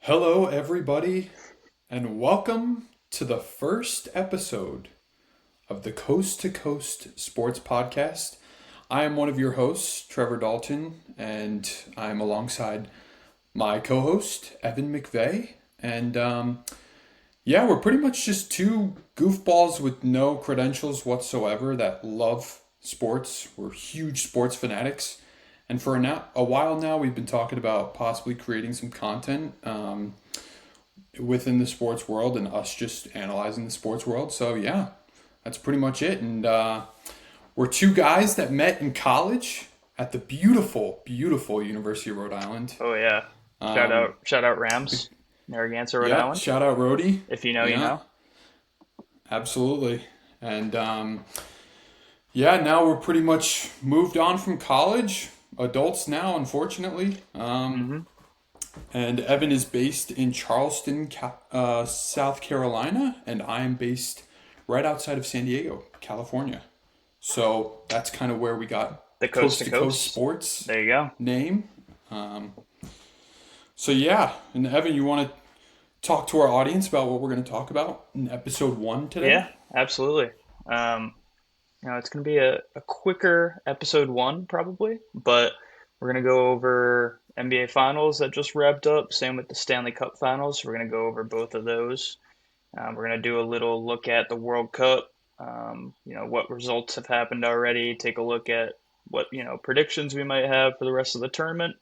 Hello, everybody, and welcome to the first episode of the Coast to Coast Sports Podcast. I am one of your hosts, Trevor Dalton, and I'm alongside my co host, Evan McVeigh. And we're pretty much just two goofballs with no credentials whatsoever that love sports. We're huge sports fanatics. And for a while now, we've been talking about possibly creating some content within the sports world and us just analyzing the sports world. So, yeah, that's pretty much it. And we're two guys that met in college at the beautiful, beautiful University of Rhode Island. Oh yeah. Shout out Rams, Narragansett, Rhode Yeah, Island. shout out Rhodey. If you know, you Yeah, know. absolutely. And now we're pretty much moved on from college. Adults now, unfortunately. hmm And Evan is based in Charleston, South Carolina, and I am based right outside of San Diego, California. So that's kind of where we got The coast Coast to to Coast coast. Sports There you go. name. Um, and Evan, you want to talk to our audience about what we're going to talk about in episode 1 today? Yeah, absolutely. It's gonna be a quicker episode one probably, but we're gonna go over NBA Finals that just wrapped up. Same with the Stanley Cup Finals. We're gonna go over both of those. We're gonna do a little look at the World Cup. What results have happened already. Take a look at what predictions we might have for the rest of the tournament.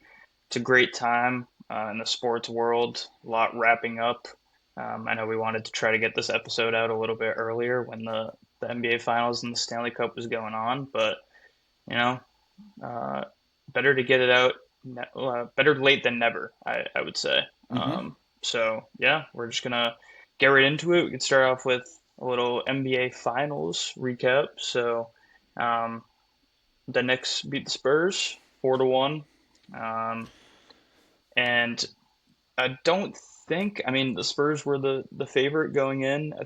It's a great time in the sports world. A lot wrapping up. I know we wanted to try to get this episode out a little bit earlier when the NBA Finals and the Stanley Cup was going on, but you know, uh, better to get it out. Better late than never, I would say. Mm-hmm. So yeah, we're just gonna get right into it. We can start off with a little NBA Finals recap. So um, the Knicks beat the Spurs 4-1. Um, and I don't think, I mean, the Spurs were the favorite going in. I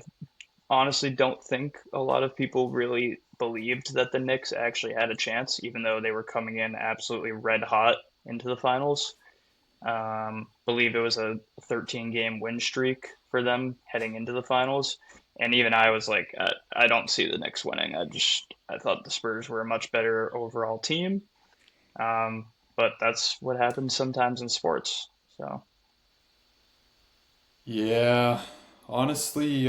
honestly don't think a lot of people really believed that the Knicks actually had a chance, even though they were coming in absolutely red hot into the finals. Believe it was a 13 game win streak for them heading into the finals. And even I was like, I don't see the Knicks winning. I thought the Spurs were a much better overall team. Um, but that's what happens sometimes in sports. So. Yeah, honestly,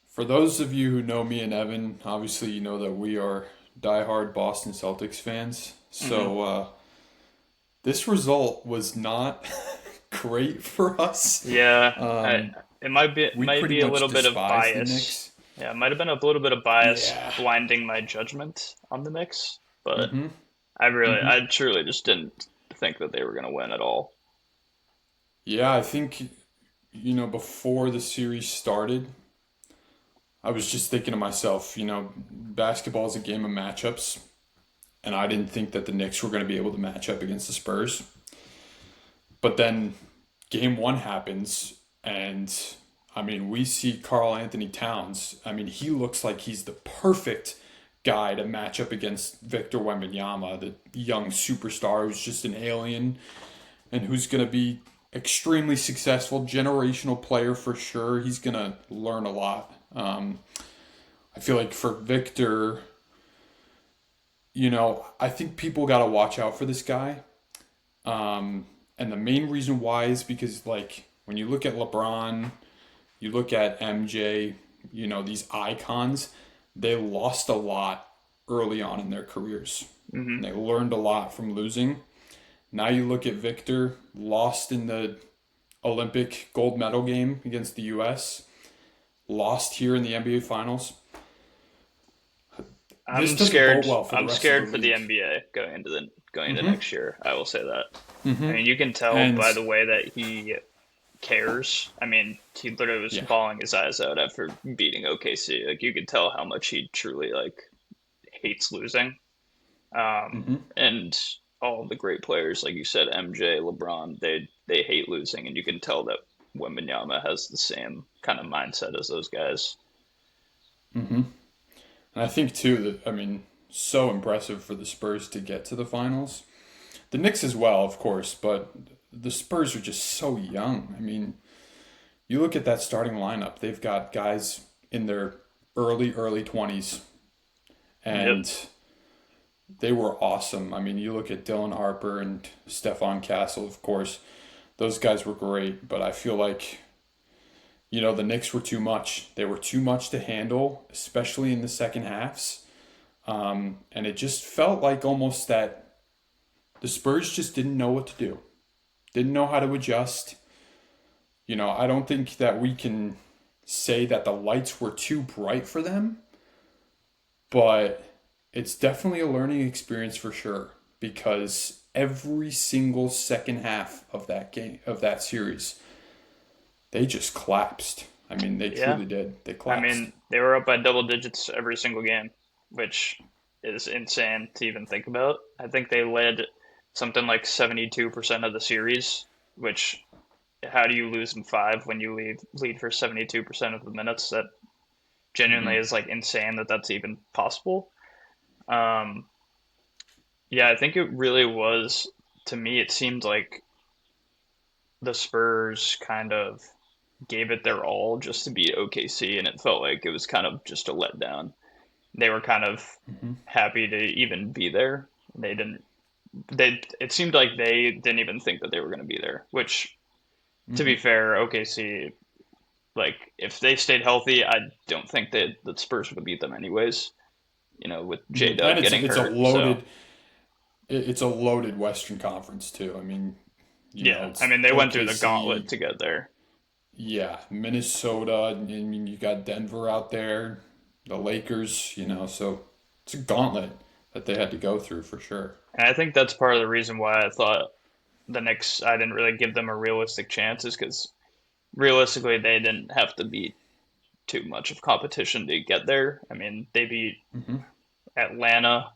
for those of you who know me and Evan, obviously you know that we are diehard Boston Celtics fans. Mhm. So this result was not great for us. Yeah, Um, it we might pretty be a much little bit of despise the bias. Knicks. Yeah, it might have been a little bit of bias Yeah. blinding my judgment on the Knicks, but Mm-hmm. I Mm-hmm. truly just didn't think that they were going to win at all. Yeah, I think, before the series started, I was just thinking to myself, basketball is a game of matchups, and I didn't think that the Knicks were going to be able to match up against the Spurs. But then game one happens, and I mean, we see Carl Anthony Towns. I mean, he looks like he's the perfect guy to match up against Victor Wembanyama, the young superstar who's just an alien and who's going to be extremely successful, generational player for sure. He's going to learn a lot. I feel like for Victor, I think people got to watch out for this guy. And the main reason why is because, like, when you look at LeBron, you look at MJ, these icons, they lost a lot early on in their careers. hmm And they learned a lot from losing. Now you look at Victor, lost in the Olympic gold medal game against the US, lost here in the NBA Finals. This I'm doesn't bode scared. well for the I'm rest of the scared for the league. NBA going into Mm-hmm. next year. I will say that. I Mm-hmm. mean, you can tell And by the way that he cares. I mean, he literally was yeah. bawling his eyes out after beating OKC. Like you could tell how much he truly like hates losing. Mm-hmm. And all of the great players, like you said, MJ, LeBron, they hate losing, and you can tell that Wembanyama has the same kind of mindset as those guys. Mm-hmm. And I think too that, I mean, so impressive for the Spurs to get to the finals. The Knicks as well, of course, but the Spurs are just so young. I mean, you look at that starting lineup, they've got guys in their early 20s, Yep. and they were awesome. I mean, you look at Dylan Harper and Stephon Castle, of course, those guys were great, but I feel like, the Knicks were too much. They were too much to handle, especially in the second halves. And it just felt like almost that the Spurs just didn't know what to do, didn't know how to adjust. I don't think that we can say that the lights were too bright for them, but it's definitely a learning experience for sure because every single second half of that game, of that series, they just collapsed. I mean, they Yeah. truly did. They I collapsed. mean, they were up by double digits every single game, which is insane to even think about. I think they led something like 72% of the series, which how do you lose in five when you lead for 72% of the minutes? That genuinely Hmm. is like insane that that's even possible. Um, yeah, I think it really was, to me, it seemed like the Spurs kind of gave it their all just to beat OKC, and it felt like it was kind of just a letdown. They were kind of Hmm. happy to even be there. They didn't. They. It seemed like they didn't even think that they were going to be there. Which, to be Hmm. fair, OKC, like if they stayed healthy, I don't think that the Spurs would have beat them anyways. With J Hmm. And Dub it's getting it's a hurt. So loaded Western Conference too. I mean, yeah, I it's mean they went through the gauntlet OKC, to get there. yeah, Minnesota. I mean, you got Denver out there, the Lakers. So it's a gauntlet that they had to go through for sure. And I think that's part of the reason why I thought the Knicks, I didn't really give them a realistic chance, is because realistically they didn't have to beat too much of competition to get there. I mean, they beat Hmm. Atlanta,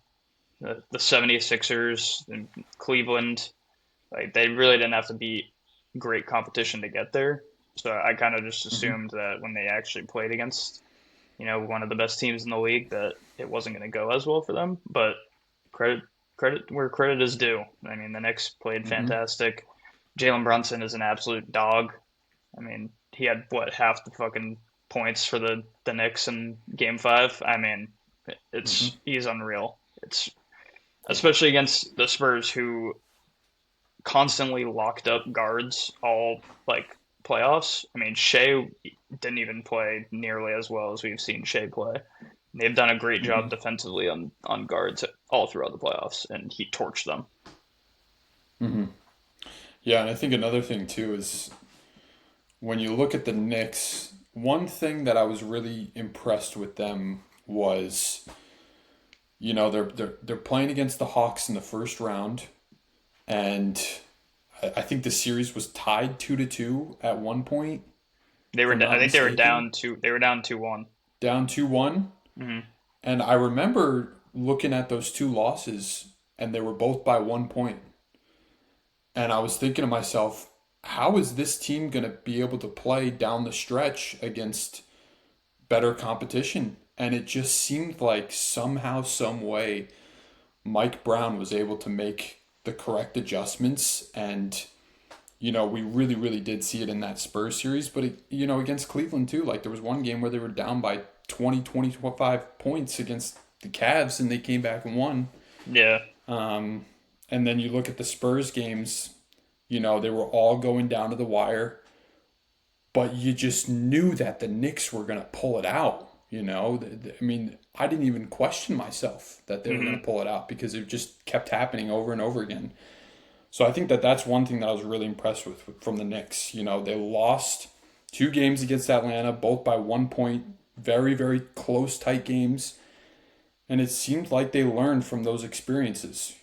the 76ers, and Cleveland. Like they really didn't have to beat great competition to get there. So I kind of just Hmm. assumed that when they actually played against, one of the best teams in the league, that it wasn't going to go as well for them. But credit credit where credit is due. I mean, the Knicks played Hmm. fantastic. Jalen Brunson is an absolute dog. I mean, he had what half the fucking points for the Knicks in Game Five. I mean, Hmm. he's unreal. It's Yeah. especially against the Spurs, who constantly locked up guards all like playoffs. I mean, Shea didn't even play nearly as well as we've seen Shea play. They've done a great Hmm. job defensively on guards all throughout the playoffs, and he torched them. Hmm. Yeah, and I think another thing too is when you look at the Knicks, one thing that I was really impressed with them was, they're playing against the Hawks in the first round, and I think the series was tied 2-2 at one point, They if were, I'm I not think they were mistaken, down two. They were down 2-1. down 2-1. Mm-hmm. And I remember looking at those two losses, and they were both by 1 point. And I was thinking to myself, how is this team going to be able to play down the stretch against better competition? And it just seemed like somehow, some way, Mike Brown was able to make the correct adjustments. And, we really, really did see it in that Spurs series. But, against Cleveland, too, like there was one game where they were down by 20, 25 points against the Cavs, and they came back and won. Yeah. Um, and then you look at the Spurs games, they were all going down to the wire, but you just knew that the Knicks were going to pull it out. I mean, I didn't even question myself that they were going to Mm-hmm. pull it out because it just kept happening over and over again. So I think that that's one thing that I was really impressed with from the Knicks. They lost two games against Atlanta, both by 1 point, very, very close, tight games. And it seemed like they learned from those experiences.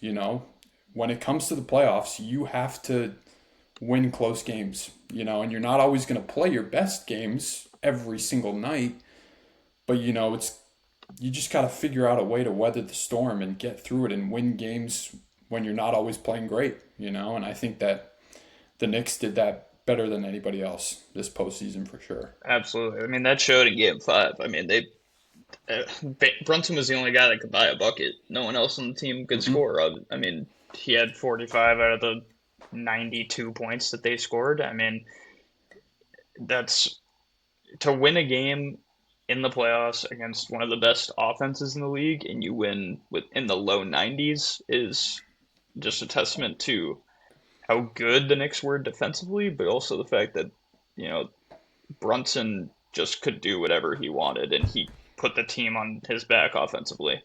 When it comes to the playoffs, you have to win close games, and you're not always going to play your best games every single night, but it's you just got to figure out a way to weather the storm and get through it and win games when you're not always playing great, and I think that the Knicks did that better than anybody else this postseason for sure. Absolutely. I mean, that showed in Game Five. I mean, uh, Brunson was the only guy that could buy a bucket. No one else on the team could Hmm. score. I mean, he had 45 out of the 92 points that they scored. I mean, that's to win a game in the playoffs against one of the best offenses in the league, and you win with in the low 90s is just a testament to how good the Knicks were defensively, but also the fact that you know Brunson just could do whatever he wanted, and he put the team on his back offensively.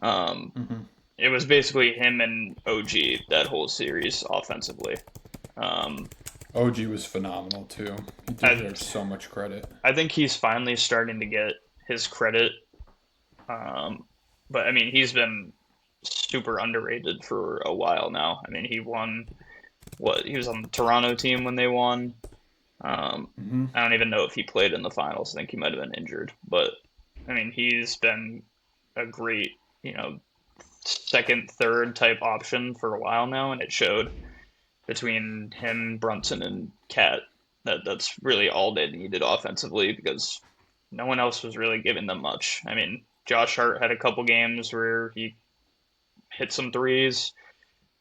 Um, Hmm. it was basically him and OG that whole series offensively. Um, OG was phenomenal too. He I deserves so much credit. I think he's finally starting to get his credit. Um, but I mean, he's been super underrated for a while now. I mean, he won what he was on the Toronto team when they won. Hmm. I don't even know if he played in the finals. I think he might have been injured, but I mean, he's been a great, second, third type option for a while now, and it showed between him, Brunson, and Cat that that's really all they needed offensively because no one else was really giving them much. I mean, Josh Hart had a couple games where he hit some threes.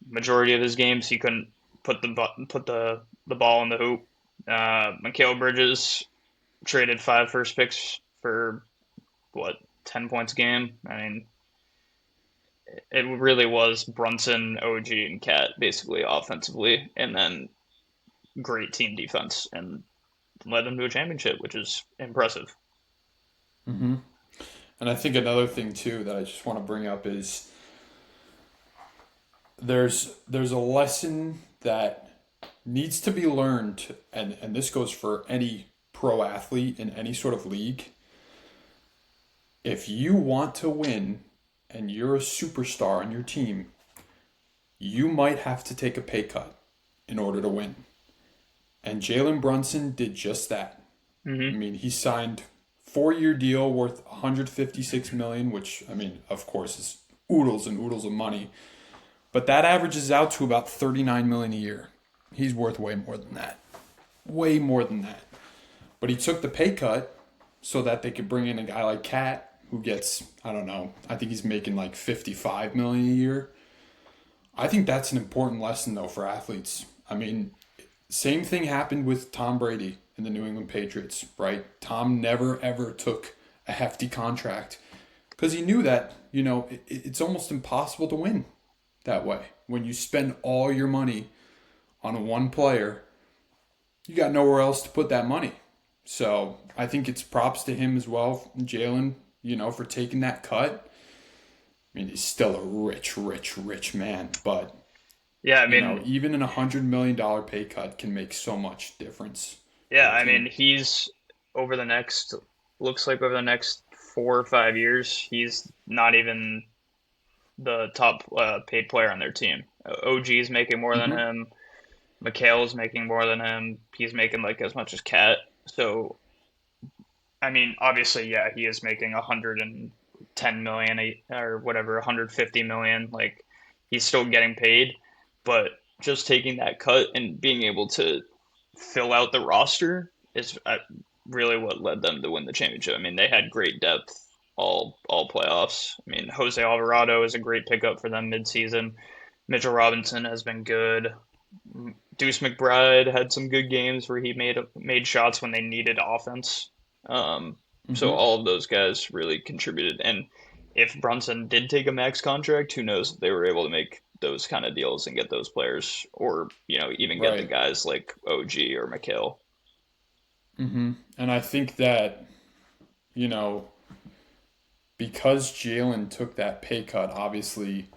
Majority of his games, he couldn't put the ball in the hoop. Mikal Bridges traded 5 first picks for what 10 points a game. I mean, it really was Brunson, OG, and Cat basically offensively, and then great team defense, and led them to a championship, which is impressive. Hmm. And I think another thing too that I just want to bring up is there's a lesson that needs to be learned, and this goes for any pro athlete in any sort of league. If you want to win and you're a superstar on your team, you might have to take a pay cut in order to win. And Jalen Brunson did just that. I Hmm. mean, he signed 4-year deal worth 156 million, which I mean, of course, is oodles and oodles of money. But that averages out to about 39 million a year. He's worth way more than that. Way more than that. But he took the pay cut so that they could bring in a guy like Cat who gets, I don't know, I think he's making like 55 million a year. I think that's an important lesson though for athletes. I mean, same thing happened with Tom Brady in the New England Patriots, right? Tom never ever took a hefty contract because he knew that, it's almost impossible to win that way. When you spend all your money on one player, you got nowhere else to put that money. So I think it's props to him as well, Jalen, for taking that cut. I mean, he's still a rich, rich, rich man, but Yeah, I mean, even an $100 million pay cut can make so much difference yeah, for a I mean, team. he's over the next looks like over the next 4 or 5 years, he's not even the top paid player on their team. OG's making more than Hmm. him. Mikhail's making more than him. He's making like as much as Cat. So I mean, obviously, yeah, he is making 110 million or whatever, 150 million. Like he's still getting paid, but just taking that cut and being able to fill out the roster is really what led them to win the championship. I mean, they had great depth all playoffs. I mean, Jose Alvarado is a great pickup for them midseason. Mitchell Robinson has been good. Deuce McBride had some good games where he made shots when they needed offense. So Hmm. all of those guys really contributed. And if Brunson did take a max contract, who knows if they were able to make those kind of deals and get those players, or even get the Right. guys like OG or McHale. Hmm. And I think that, you know, because Jalen took that pay cut, obviously,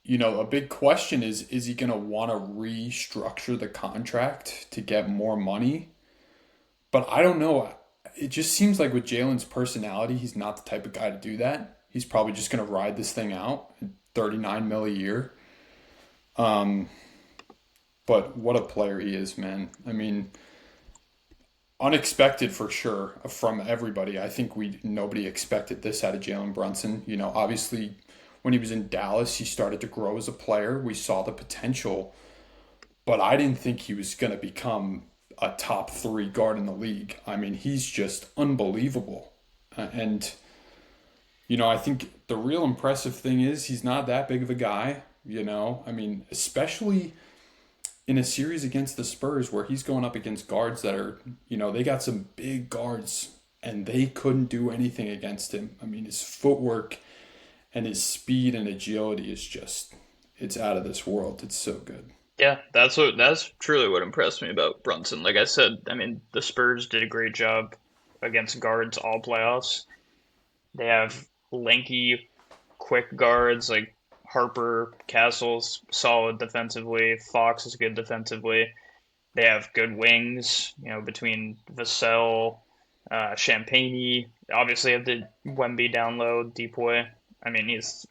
a big question is he going to want to restructure the contract to get more money? But I don't know. It just seems like with Jalen's personality, he's not the type of guy to do that. He's probably just going to ride this thing out, 39 mil a year. Um, but what a player he is, man. I mean, unexpected for sure from everybody. I think we nobody expected this out of Jalen Brunson. Obviously, when he was in Dallas, he started to grow as a player. We saw the potential, but I didn't think he was going to become a top three guard in the league. I mean, he's just unbelievable. And I think the real impressive thing is he's not that big of a guy. you know? I mean, especially in a series against the Spurs where he's going up against guards that are, they got some big guards and they couldn't do anything against him. I mean, his footwork and his speed and agility is just, it's out of this world. It's so good. Yeah, that's truly what impressed me about Brunson. Like I said, I mean, the Spurs did a great job against guards all playoffs. They have lanky, quick guards like Harper, Castle's solid defensively, Fox is good defensively. They have good wings, between Vassell, Champagny. Obviously, have the Wemby down low, Depoy. I mean, he's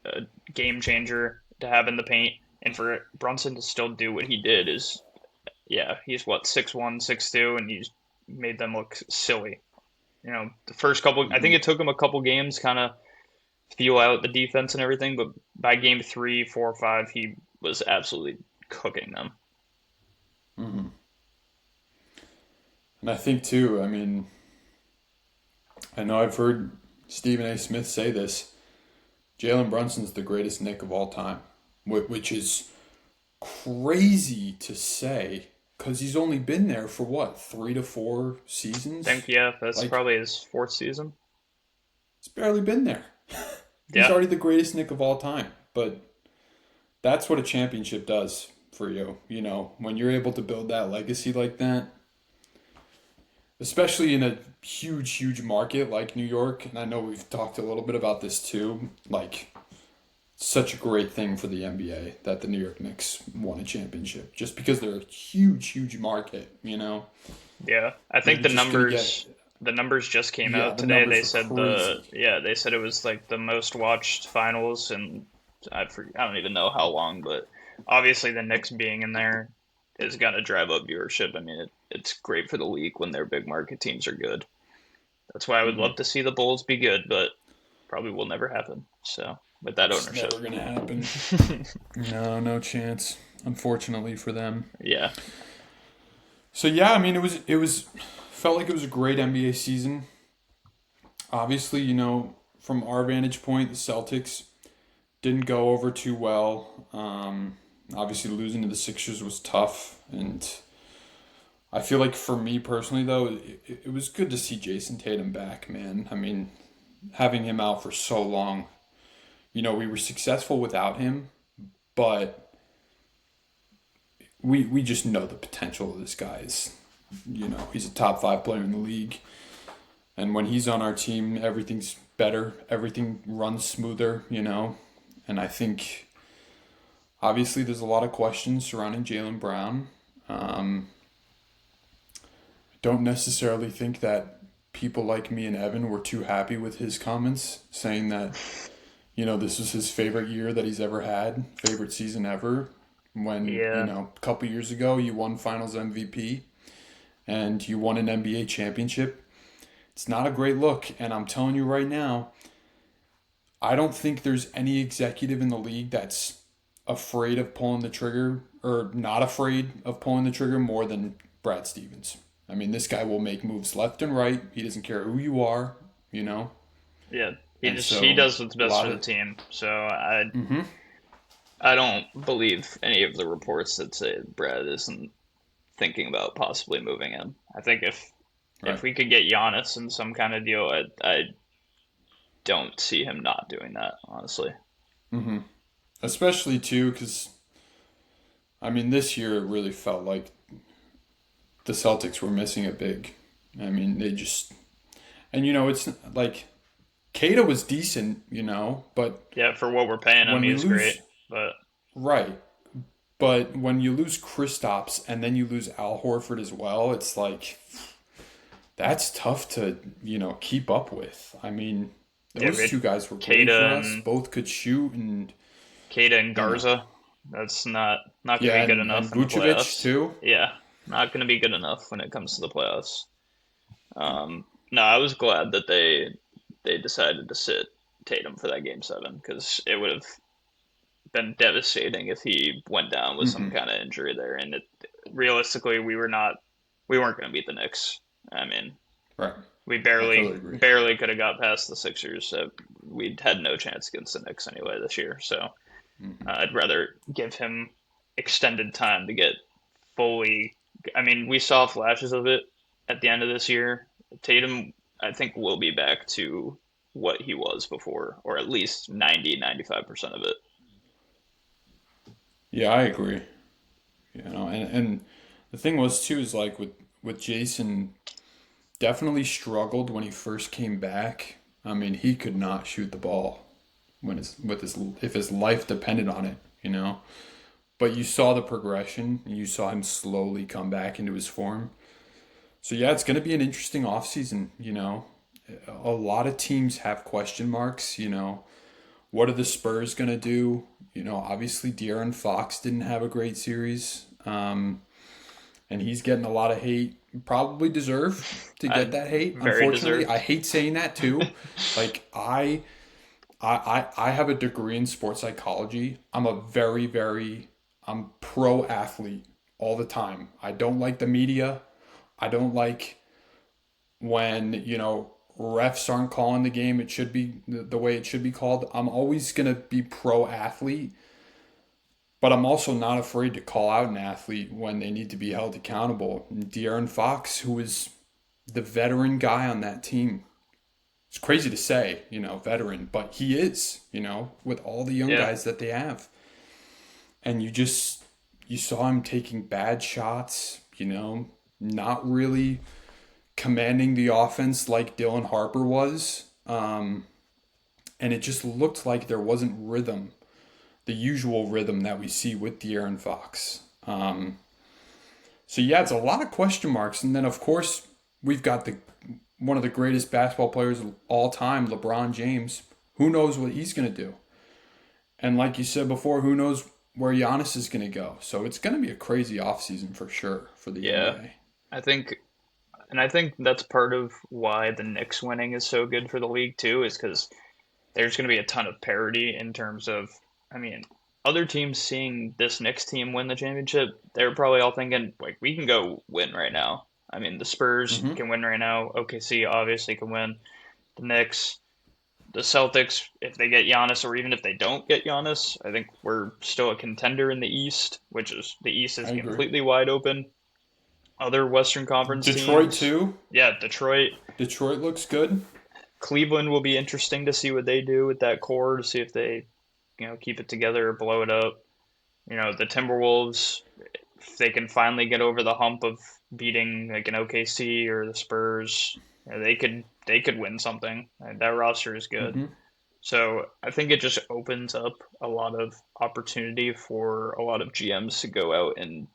a game changer to have in the paint. And for Brunson to still do what he did is, yeah, he's what, 6'1", 6'2", and he's made them look silly. The first couple, I think Hmm. it took him a couple games kind of feel out the defense and everything, but by game 3, 4, 5, he was absolutely cooking them. Hmm. And I think, too, I mean, I know I've heard Stephen A. Smith say this. Jalen Brunson's the greatest Knick of all time, which is crazy to say because he's only been there for what, 3 to 4 seasons? I think, yeah, that's Like, probably his fourth season. he's barely been there. He's Yeah, already the greatest Knick of all time. But that's what a championship does for you. When you're able to build that legacy like that, especially in a huge, huge market like New York. And I know we've talked a little bit about this too. Like, such a great thing for the NBA that the New York Knicks won a championship just because they're a huge, huge market. yeah. I They're think just going to get, the numbers just came yeah, out the today. numbers They were said crazy. they said it was like the most watched finals, and I don't even know how long, but obviously the Knicks being in there is gonna drive up viewership. I mean, it's great for the league when their big market teams are good. That's why I would Hmm. love to see the Bulls be good, but probably will never happen. So with that It's ownership, never going to happen. No, no chance, unfortunately for them. yeah, So yeah, I mean, it was felt like it was a great NBA season. Obviously, from our vantage point, the Celtics didn't go over too well. Obviously, losing to the Sixers was tough, and I feel like for me personally, though, it was good to see Jason Tatum back, man. I mean, having him out for so long, we were successful without him, but we just know the potential of this guy is, he's a top 5 player in the league. And when he's on our team, everything's better. Everything runs smoother. And I think, obviously, there's a lot of questions surrounding Jalen Brown. Um, don't necessarily think that people like me and Evan were too happy with his comments, saying that, this was his favorite year that he's ever had, favorite season ever. When, yeah, a couple years ago, you won finals MVP and you won an NBA championship. It's not a great look. And I'm telling you right now, I don't think there's any executive in the league that's afraid of pulling the trigger or not afraid of pulling the trigger more than Brad Stevens. I mean, this guy will make moves left and right. He doesn't care who you are, you know? yeah. And He so does what's a best lot for the of. team. So Mm-hmm. I don't believe any of the reports that say Brad isn't thinking about possibly moving him. I think if Right. we could get Giannis in some kind of deal, I don't see him not doing that, honestly. Mm-hmm. Especially, too, because, I mean, this year it really felt like the Celtics were missing a big. I mean, they just. And, it's like. Kata was decent, but Yeah, for what we're paying him, when we he's great. lose. But Right. But when you lose Kristaps and then you lose Al Horford as well, it's like that's tough to, keep up with. I mean, yeah, we those had two guys were great Kata for us. and Both could shoot and, Kata and you know, Garza. That's not going to yeah, be good and enough in the Vucevic playoffs. too. Yeah, not going to be good enough when it comes to the playoffs. No, I was glad that they decided to sit Tatum for that game 7 because it would have been devastating if he went down with some Mm-hmm. kind of injury there. And realistically, we weren't going to beat the Knicks. I mean, Right. we I totally agree. barely could have got past the Sixers. We had no chance against the Knicks anyway this year. So I'd rather give him extended time to get fully. I mean, we saw flashes of it at the end of this year. Tatum, I think, will be back to what he was before, or at least 90-95% of it. Yeah, I agree. And the thing was too is like with Jason, definitely struggled when he first came back. I mean, he could not shoot the ball when his with his if his life depended on it, you know. But you saw the progression. You saw him slowly come back into his form. So yeah, it's going to be an interesting offseason, you know. A lot of teams have question marks, you know. What are the Spurs going to do? You know, obviously De'Aaron Fox didn't have a great series. And he's getting a lot of hate. Probably deserve to get I that hate. very Unfortunately, deserved. I hate saying that too. Like I have a degree in sports psychology. I'm a I'm pro athlete all the time. I don't like the media. I don't like when, you know, refs aren't calling the game it should be the way it should be called. I'm always going to be pro athlete, but I'm also not afraid to call out an athlete when they need to be held accountable. And De'Aaron Fox, who is the veteran guy on that team, it's crazy to say, you know, veteran, but he is, you know, with all the young Yeah, guys that they have. And you saw him taking bad shots, you know, not really commanding the offense like Dylan Harper was. And it just looked like there wasn't rhythm, the usual rhythm that we see with De'Aaron Fox. So yeah, it's a lot of question marks. And then of course we've got the one of the greatest basketball players of all time, LeBron James. Who knows what he's going to do? And like you said before, who knows where Giannis is going to go? So it's going to be a crazy offseason for sure for the yeah. NBA. I think, and I think that's part of why the Knicks winning is so good for the league too, is because there's going to be a ton of parity in terms of, I mean, other teams seeing this Knicks team win the championship, they're probably all thinking, like, we can go win right now. I mean, the Spurs Mm-hmm. can win right now. OKC obviously can win. The Knicks, the Celtics, if they get Giannis, or even if they don't get Giannis, I think we're still a contender in the East, which is the East is I agree. completely wide open. Other Western Conference Detroit teams, too. yeah, Detroit, Detroit looks good. Cleveland will be interesting to see what they do with that core to see if they, keep it together or blow it up. The Timberwolves, if they can finally get over the hump of beating like an OKC or the Spurs, they could win something. That roster is good. Mm-hmm. So I think it just opens up a lot of opportunity for a lot of GMs to go out and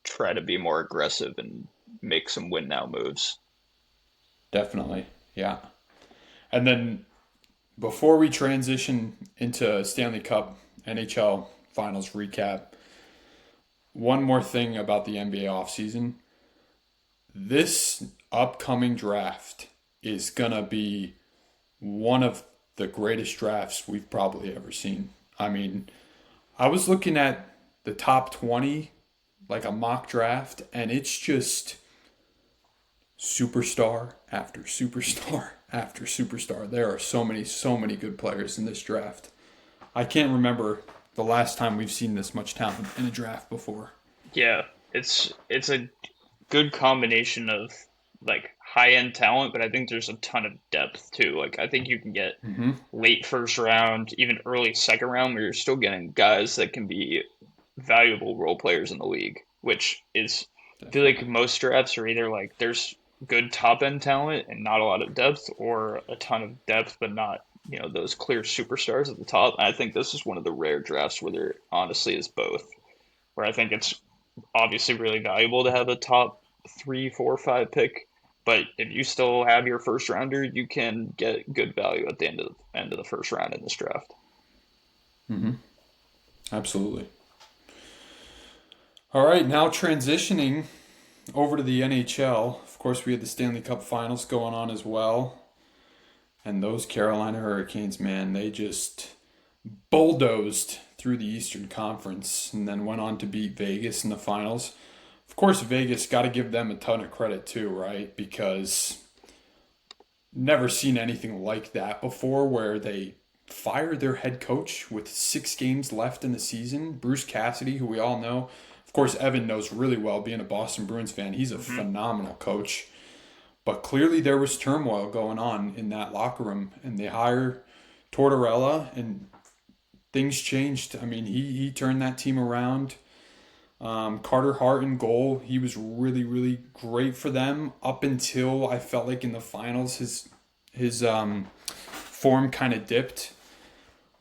try to be more aggressive and make some win now moves. Definitely. Yeah. And then before we transition into Stanley Cup NHL Finals recap, one more thing about the NBA offseason. This upcoming draft is going to be one of the greatest drafts we've probably ever seen. I mean, I was looking at the top 20, like a mock draft, and it's just superstar after superstar after superstar. There are so many good players in this draft. I can't remember the last time we've seen this much talent in a draft before. Yeah, it's a good combination of like high end talent, but I think there's a ton of depth too. Like I think you can get Mm-hmm. late first round, even early second round, where you're still getting guys that can be valuable role players in the league, which is I feel like Definitely. most drafts are either like there's good top end talent and not a lot of depth, or a ton of depth but not those clear superstars at the top. And I think this is one of the rare drafts where there honestly is both. Where I think it's obviously really valuable to have a top 3, 4, 5 pick, but if you still have your first rounder, you can get good value at the end of the first round in this draft. Mm-hmm. Absolutely. All right, now transitioning over to the NHL. Of course, we had the Stanley Cup Finals going on as well. And those Carolina Hurricanes, man, they just bulldozed through the Eastern Conference and then went on to beat Vegas in the finals. Of course, Vegas got to give them a ton of credit too, right? Because never seen anything like that before where they fire their head coach with 6 games left in the season. Bruce Cassidy, who we all know. Of course, Evan knows really well, being a Boston Bruins fan. He's a Hmm. phenomenal coach. But clearly there was turmoil going on in that locker room. And they hire Tortorella, and things changed. I mean, he turned that team around. Carter Hart in goal. He was really, really great for them up until I felt like in the finals his form kind of dipped.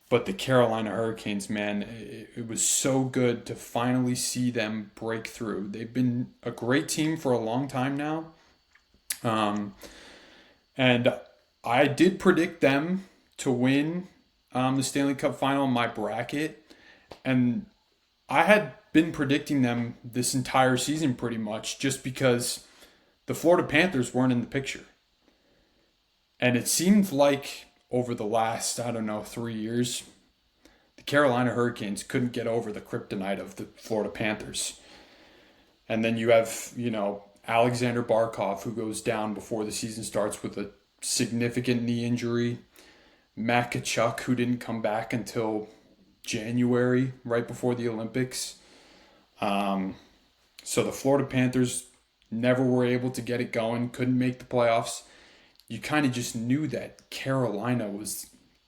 But the Carolina Hurricanes, man, it was so good to finally see them break through. They've been a great team for a long time now. Um, and I did predict them to win the Stanley Cup final in my bracket. And I had been predicting them this entire season pretty much just because the Florida Panthers weren't in the picture. And it seemed like over the last, I don't know, 3 years, the Carolina Hurricanes couldn't get over the kryptonite of the Florida Panthers. And then you have, Alexander Barkov, who goes down before the season starts with a significant knee injury. Matt Kachuk, who didn't come back until January, right before the Olympics. So the Florida Panthers never were able to get it going, couldn't make the playoffs. You kind of just knew that Carolina was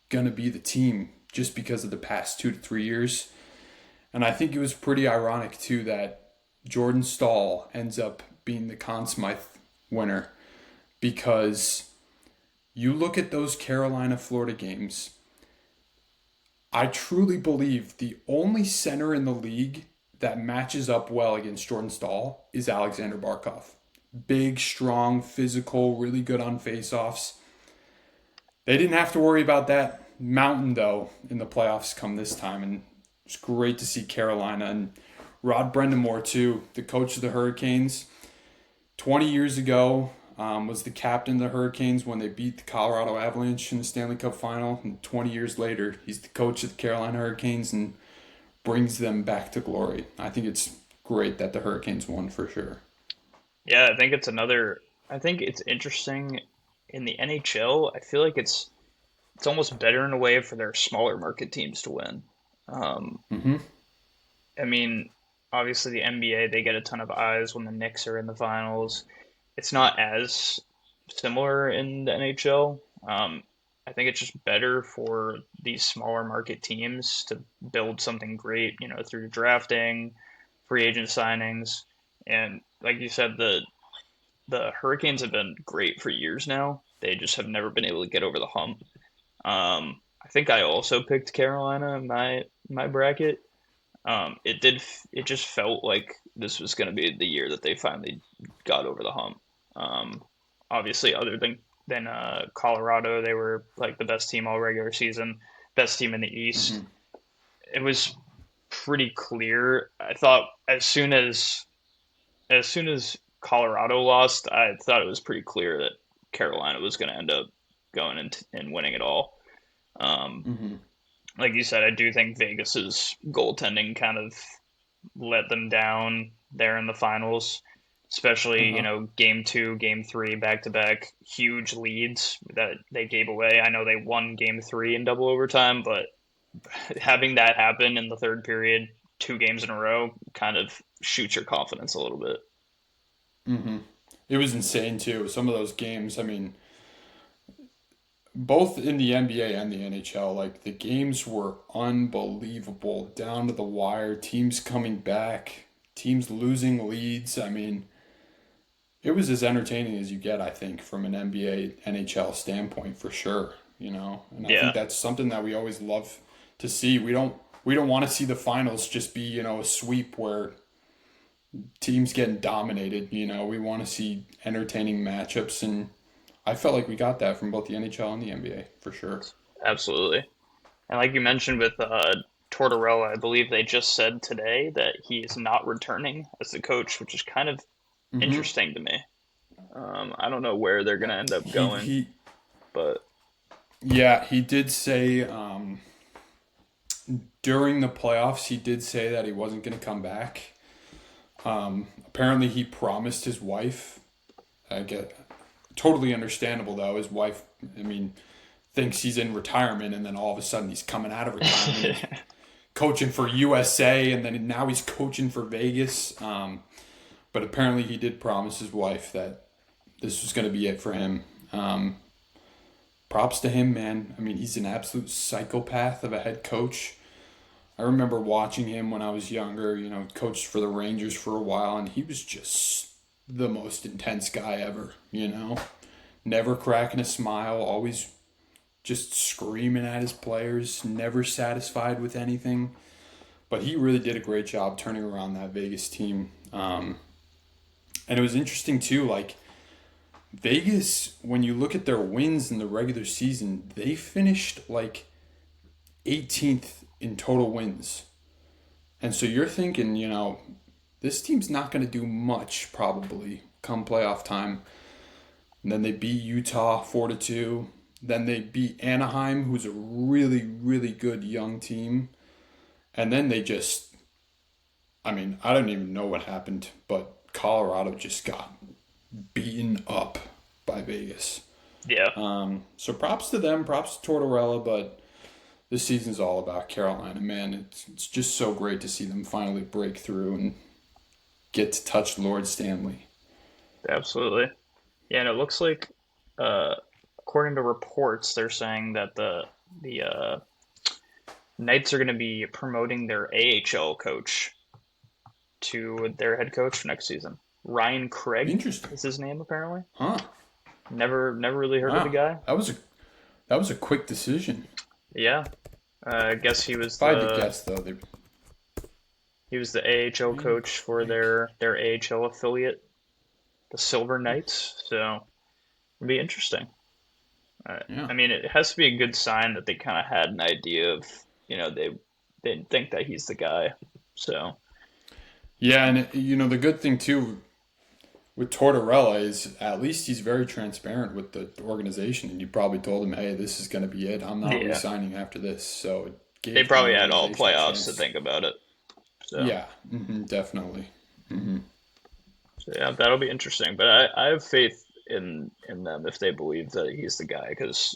going to be the team just because of the past 2 to 3 years. And I think it was pretty ironic, too, that Jordan Stahl ends up being the Conn Smythe winner, because you look at those Carolina-Florida games, I truly believe the only center in the league that matches up well against Jordan Stahl is Alexander Barkov. Big, strong, physical, really good on faceoffs. They didn't have to worry about that mountain, though, in the playoffs come this time. And it's great to see Carolina and Rod Brendamore, too, the coach of the Hurricanes. 20 years ago, was the captain of the Hurricanes when they beat the Colorado Avalanche in the Stanley Cup final. And 20 years later, he's the coach of the Carolina Hurricanes and brings them back to glory. I think it's great that the Hurricanes won for sure. Yeah, I think it's interesting in the NHL. I feel like it's almost better in a way for their smaller market teams to win. Um, Mm-hmm. I mean, obviously the NBA, they get a ton of eyes when the Knicks are in the finals. It's not as similar in the NHL. I think it's just better for these smaller market teams to build something great, through drafting, free agent signings, and like you said, the Hurricanes have been great for years now. They just have never been able to get over the hump. I think I also picked Carolina in my bracket. It just felt like this was going to be the year that they finally got over the hump. Um, Obviously, other than Colorado, they were like the best team all regular season, best team in the East. Mm-hmm. It was pretty clear. I thought as soon as Colorado lost, I thought it was pretty clear that Carolina was going to end up going and winning it all. Um, Mm-hmm. like you said, I do think Vegas's goaltending kind of let them down there in the finals, especially, Uh-huh. game two, game three, back to back, huge leads that they gave away. I know they won game three in double overtime, but having that happen in the third period, 2 games in a row, kind of shoots your confidence a little bit. Mm-hmm. It was insane too. Some of those games, I mean, both in the NBA and the NHL, like the games were unbelievable, down to the wire, teams coming back, teams losing leads. I mean, it was as entertaining as you get, I think, from an NBA NHL standpoint for sure, And I think Yeah, that's something that we always love to see. We don't want to see the finals just be, a sweep where teams getting dominated, We want to see entertaining matchups, and I felt like we got that from both the NHL and the NBA for sure. absolutely. And like you mentioned with Tortorella, I believe they just said today that he is not returning as the coach, which is kind of Mhm. interesting to me. I don't know where they're going to end up He going, he but yeah, he did say during the playoffs he did say that he wasn't going to come back. Apparently he promised his wife. I get totally understandable though. His wife, I mean, thinks he's in retirement, and then all of a sudden he's coming out of retirement. He's coaching for USA, and then now he's coaching for Vegas. But apparently he did promise his wife that this was going to be it for him. Props to him, man. I mean, he's an absolute psychopath of a head coach. I remember watching him when I was younger, coached for the Rangers for a while, and he was just the most intense guy ever, Never cracking a smile, always just screaming at his players, never satisfied with anything. But he really did a great job turning around that Vegas team. And it was interesting, too, like, Vegas, when you look at their wins in the regular season, they finished, like, 18th in total wins. And so you're thinking, this team's not going to do much, probably, come playoff time. And then they beat Utah 4-2. Then they beat Anaheim, who's a really, really good young team. And then they just, I don't even know what happened, but Colorado just got beaten up by Vegas. Yeah. So props to them, props to Tortorella, but this season's all about Carolina, man. It's just so great to see them finally break through and get to touch Lord Stanley. Absolutely. Yeah, and it looks like, according to reports, they're saying that the Knights are going to be promoting their AHL coach to their head coach for next season. Ryan Craig Interesting. is his name, apparently. Huh. Never really heard of the guy. That was a quick decision. Yeah. I guess he was if I had to guess, though, he was the AHL coach for their AHL affiliate, the Silver Knights. So it'd be interesting. Yeah. I mean, it has to be a good sign that they kind of had an idea of, they didn't think that he's the guy. So Yeah, and the good thing too with Tortorella is at least he's very transparent with the organization, and you probably told him, "Hey, this is going to be it. I'm not re-signing after this." So it gave they probably the had all organization a playoffs chance. to think about it. So Yeah, definitely. So yeah, that'll be interesting. But I have faith in them if they believe that he's the guy, because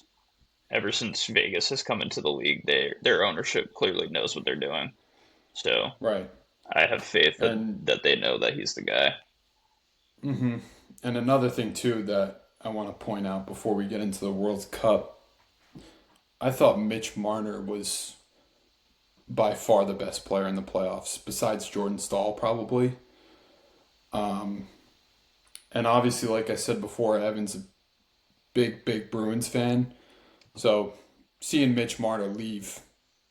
ever since Vegas has come into the league, their ownership clearly knows what they're doing. So Right. I have faith And that they know that he's the guy. and another thing too that I want to point out before we get into the World Cup, I thought Mitch Marner was by far the best player in the playoffs, besides Jordan Stahl probably. And obviously, like I said before, Evan's a big Bruins fan. So seeing Mitch Marner leave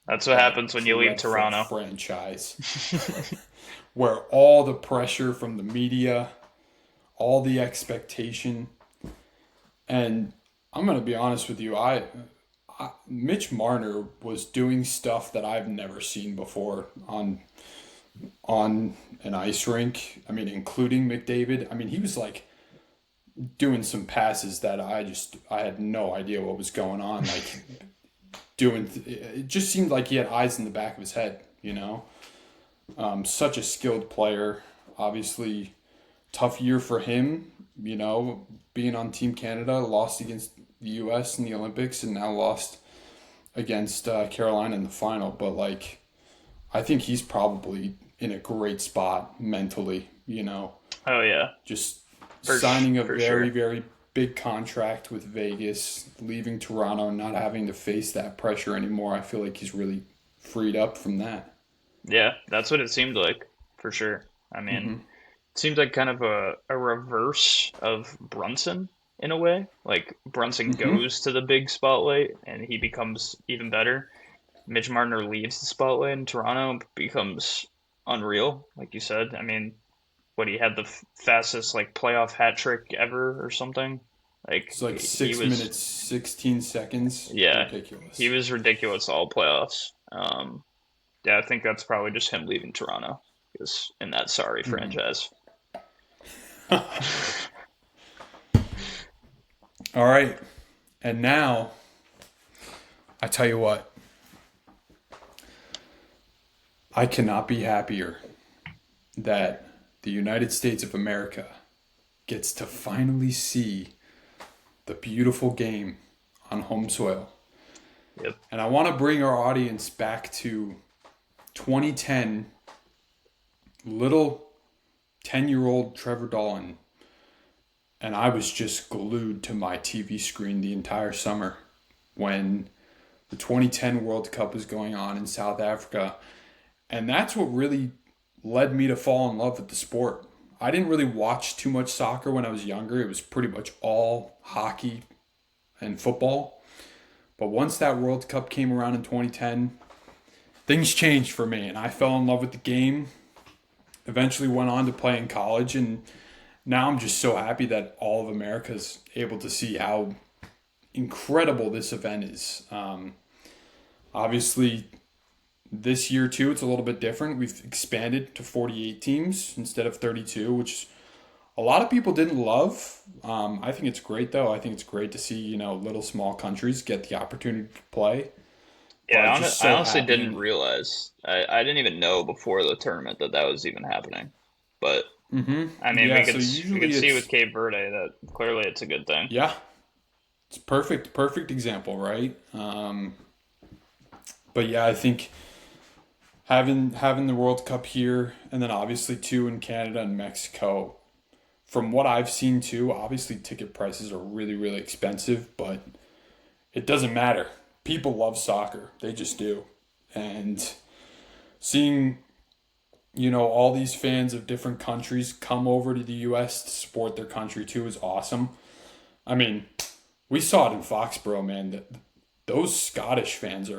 That's what happens when you leave dreadful Toronto. franchise, where all the pressure from the media, all the expectation, and I'm gonna be honest with you, Mitch Marner was doing stuff that I've never seen before on an ice rink. I mean, including McDavid. I mean, he was like doing some passes that I had no idea what was going on. Like it just seemed like he had eyes in the back of his head. Such a skilled player. Obviously, tough year for him. Being on Team Canada, lost against the U.S. in the Olympics, and now lost against Carolina in the final. But I think he's probably in a great spot mentally. Oh yeah, Just signing a very, sure. very big contract with Vegas, leaving Toronto, and not having to face that pressure anymore. I feel like he's really freed up from that. Yeah, that's what it seemed like, for sure. I mean, it seems like kind of a reverse of Brunson in a way. Like Brunson goes to the big spotlight and he becomes even better. Mitch Marner leaves the spotlight in Toronto and becomes unreal, like you said. I mean, what, he had the fastest playoff hat trick ever or something. It's like He 6 minutes, 16 seconds. yeah, Ridiculous. he was ridiculous all playoffs. Yeah, I think that's probably just him leaving Toronto, because in that sorry franchise. All right. And now, I tell you what, I cannot be happier that the United States of America gets to finally see the beautiful game on home soil. Yep. And I want to bring our audience back to 2010, little 10-year-old Trevor Dolan. And I was just glued to my TV screen the entire summer when the 2010 World Cup was going on in South Africa. And that's what really led me to fall in love with the sport. I didn't really watch too much soccer when I was younger. It was pretty much all hockey and football. But once that World Cup came around in 2010, things changed for me and I fell in love with the game. Eventually went on to play in college, and now I'm just so happy that all of America's able to see how incredible this event is. Obviously, this year too, it's a little bit different. We've expanded to 48 teams instead of 32, which a lot of people didn't love. I think it's great though. I think it's great to see little small countries get the opportunity to play. But Yeah, I'm just I so honestly didn't happy. realize. I didn't even know before the tournament that was even happening. But I mean, Yeah. So we usually could see with it's Cape Verde that clearly it's a good thing. yeah, it's perfect example, right? But yeah, I think having the World Cup here, and then obviously too in Canada and Mexico. From what I've seen too, obviously ticket prices are really expensive, but it doesn't matter. People love soccer; they just do, and seeing all these fans of different countries come over to the U.S. to support their country too is awesome. I mean, we saw it in Foxborough, man. That those Scottish fans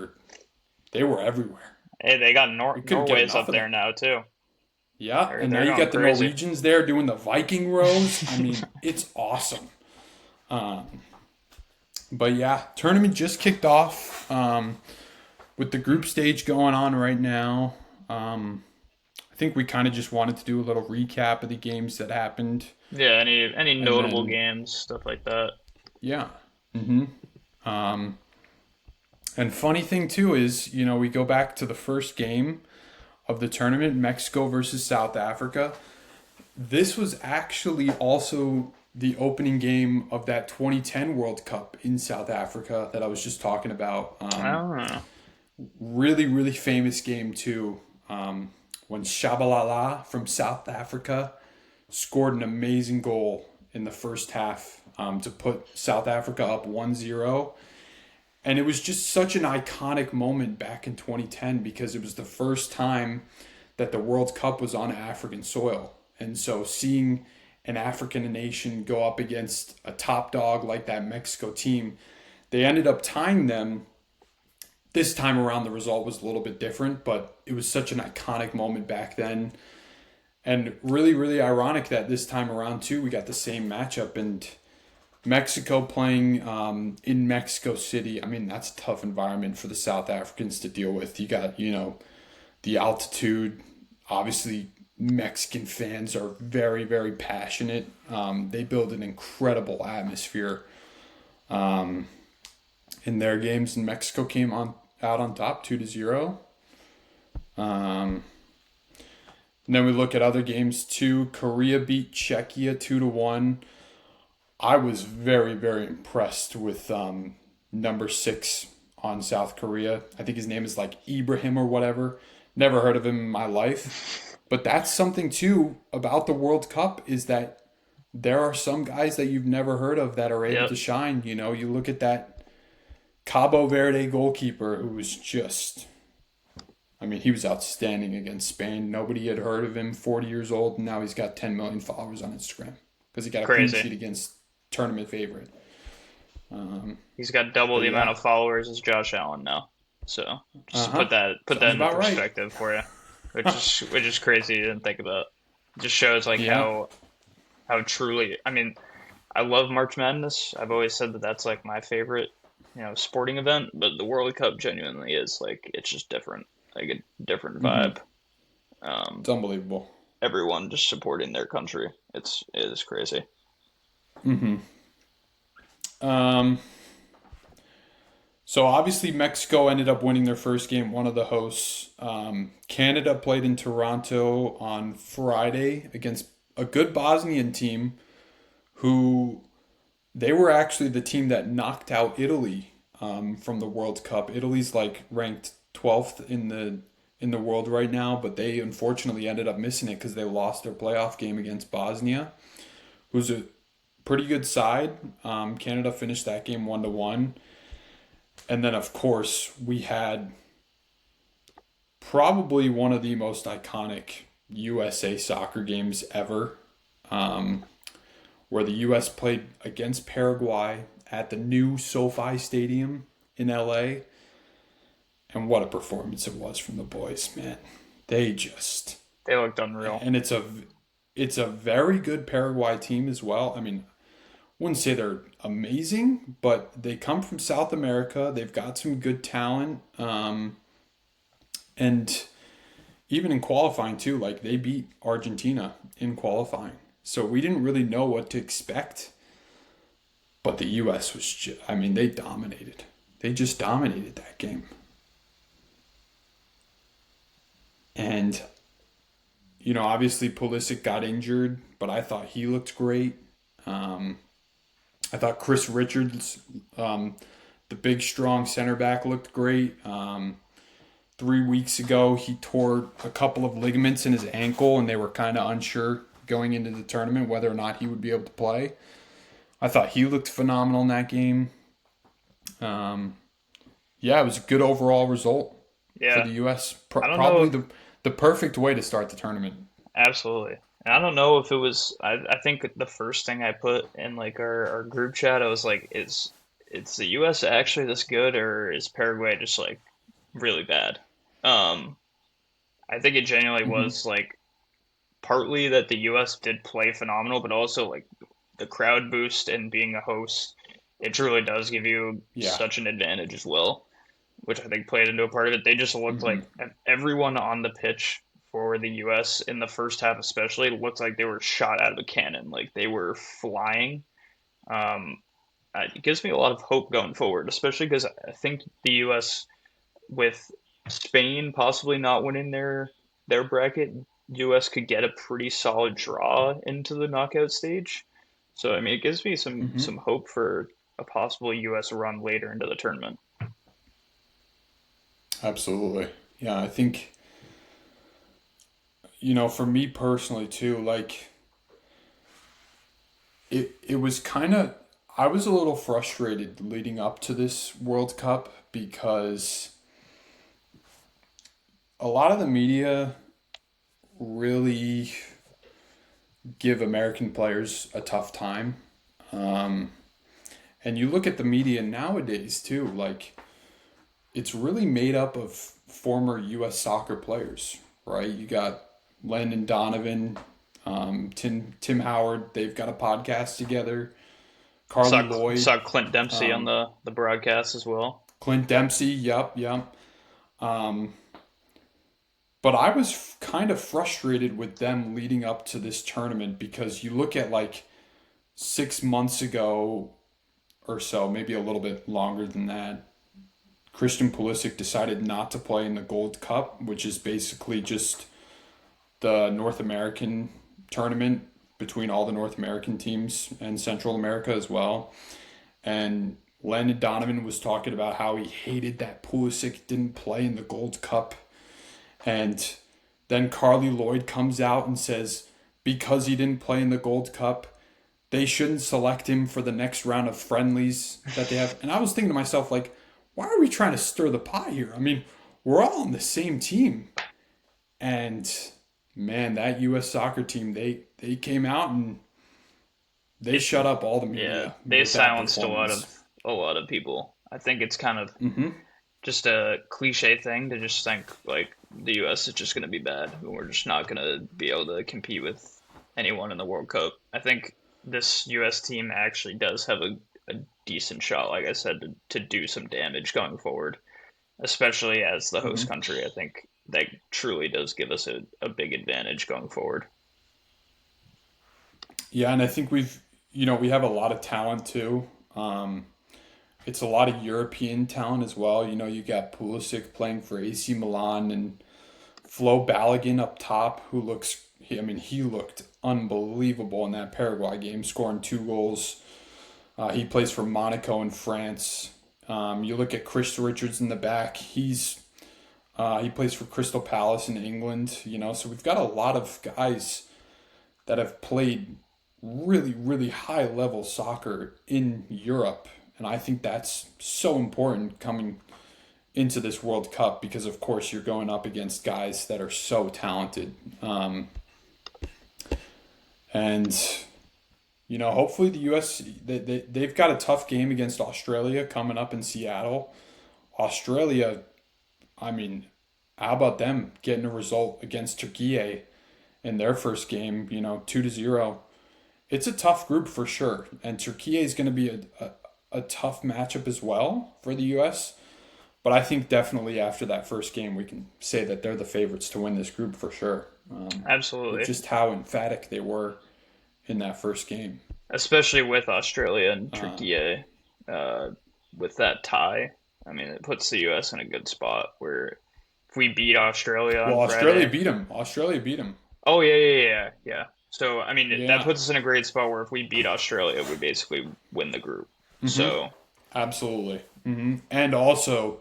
they were everywhere. Hey, they got We couldn't get Norway's enough up of them. there now too. Yeah, and now They're you going got the crazy. Norwegians there doing the Viking rows. I mean, it's awesome. But yeah, tournament just kicked off with the group stage going on right now. I think we kind of just wanted to do a little recap of the games that happened, Yeah, any and notable then games, stuff like that. yeah. Um, and funny thing too is, we go back to the first game of the tournament, Mexico versus South Africa. This was actually also the opening game of that 2010 World Cup in South Africa that I was just talking about. Oh, Really famous game too. When Shabalala from South Africa scored an amazing goal in the first half to put South Africa up 1-0. And it was just such an iconic moment back in 2010 because it was the first time that the World Cup was on African soil. And so seeing an African nation go up against a top dog like that Mexico team, they ended up tying them. This time around, the result was a little bit different, but it was such an iconic moment back then. And really ironic that this time around, too, we got the same matchup. And Mexico playing in Mexico City, I mean, that's a tough environment for the South Africans to deal with. You got, the altitude. Obviously, Mexican fans are very passionate. They build an incredible atmosphere in their games, and Mexico came out on top 2-0. And then we look at other games too. Korea beat Czechia 2-1. I was very impressed with number 6 on South Korea. I think his name is like Ibrahim or whatever. Never heard of him in my life. But that's something too about the World Cup is that there are some guys that you've never heard of that are able yep, to shine. You look at that Cabo Verde goalkeeper who was just, I mean, he was outstanding against Spain. Nobody had heard of him, 40 years old, and now he's got 10 million followers on Instagram because he got a clean crazy. sheet against tournament favorite. He's got double But the amount yeah, of followers as Josh Allen now. So just to uh-huh. put that Sounds into about right. perspective for you, which is crazy to think about. It just shows like Yeah. how truly. I mean, I love March Madness. I've always said that that's like my favorite, sporting event. But the World Cup genuinely is like it's just different, like a different vibe. Um, It's unbelievable. Everyone just supporting their country. It is crazy. Um, so obviously Mexico ended up winning their first game, one of the hosts. Canada played in Toronto on Friday against a good Bosnian team who they were actually the team that knocked out Italy from the World Cup. Italy's like ranked 12th in the world right now, but they unfortunately ended up missing it because they lost their playoff game against Bosnia, who's a pretty good side. Canada finished that game 1-1, and then of course we had probably one of the most iconic USA soccer games ever, um, where the U.S. played against Paraguay at the new SoFi Stadium in LA. And what a performance it was from the boys, man. They just They looked unreal. and it's a very good Paraguay team as well. I mean, wouldn't say they're amazing, but they come from South America. They've got some good talent, and even in qualifying too, like they beat Argentina in qualifying. So we didn't really know what to expect. But the U.S. was just, I mean, they dominated. They just dominated that game. And, obviously Pulisic got injured, but I thought he looked great. Um, I thought Chris Richards, the big, strong center back, looked great. 3 weeks ago, he tore a couple of ligaments in his ankle, and they were kind of unsure going into the tournament whether or not he would be able to play. I thought he looked phenomenal in that game. Um, yeah, it was a good overall result for Yeah, the U.S. I don't know Probably if the perfect way to start the tournament. absolutely. And I don't know if it was. I think the first thing I put in like our group chat, I was like, is the U.S. actually this good, or is Paraguay just like really bad? Um, I think it genuinely Hmm. was like partly that the U.S. did play phenomenal, but also like the crowd boost and being a host, it truly does give you Yeah. such an advantage as well, which I think played into a part of it. They just looked Hmm. like everyone on the pitch for the U.S. in the first half, especially, looked like they were shot out of a cannon. Like they were flying. Um, it gives me a lot of hope going forward, especially because I think the U.S. with Spain possibly not winning their bracket, U.S. could get a pretty solid draw into the knockout stage. So I mean, it gives me Hmm. some hope for a possible U.S. run later into the tournament. Absolutely. Yeah, I think, for me personally too, like it was kind of I was a little frustrated leading up to this World Cup because a lot of the media really give American players a tough time. Um, and you look at the media nowadays too, like it's really made up of former U.S. soccer players, right? You got Landon Donovan, Tim Howard. They've got a podcast together. Carly Lloyd, Saw Clint Dempsey on um, the broadcast as well. Clint Dempsey. Yep, yep. Um, but I was kind of frustrated with them leading up to this tournament because you look at like 6 months ago or so, maybe a little bit longer than that, Christian Pulisic decided not to play in the Gold Cup, which is basically just the North American tournament between all the North American teams and Central America as well. And Landon Donovan was talking about how he hated that Pulisic didn't play in the Gold Cup. And then Carly Lloyd comes out and says because he didn't play in the Gold Cup, they shouldn't select him for the next round of friendlies that they have. And I was thinking to myself, like, why are we trying to stir the pot here? I mean, we're all on the same team. And man, that U.S. soccer team, they came out and they shut up all the Yeah, media they with that silenced performance. a lot of people. I think it's kind of Mm-hmm. just a cliche thing to just think like the U.S. is just going to be bad and we're just not going to be able to compete with anyone in the World Cup. I think this U.S. team actually does have a decent shot, like I said, to do some damage going forward, especially as the host Mm-hmm. country. I think that truly does give us a big advantage going forward. Yeah, and I think we have a lot of talent too. Um, it's a lot of European talent as well. You got Pulisic playing for AC Milan and Flo Balogun up top, who he looked unbelievable in that Paraguay game, scoring 2 goals. He plays for Monaco in France. You look at Chris Richards in the back. He plays for Crystal Palace in England. So we've got a lot of guys that have played really, really high level soccer in Europe. And I think that's so important coming into this World Cup because, of course, you're going up against guys that are so talented. And hopefully the U.S., they've got a tough game against Australia coming up in Seattle. Australia, I mean, how about them getting a result against Turkey in their first game, 2-0. It's a tough group for sure. And Turkey is going to be a tough matchup as well for the U.S. But I think definitely after that first game, we can say that they're the favorites to win this group for sure. With Absolutely. just how emphatic they were in that first game. Especially with Australia and Uh, Turkey, uh, with that tie. I mean, it puts the U.S. in a good spot where if we beat Australia on well, Australia Friday. beat them. Australia beat them. Oh, yeah, yeah, yeah, yeah. So, I mean, that Yeah. puts us in a great spot where if we beat Australia, we basically win the group. So, Absolutely. And also,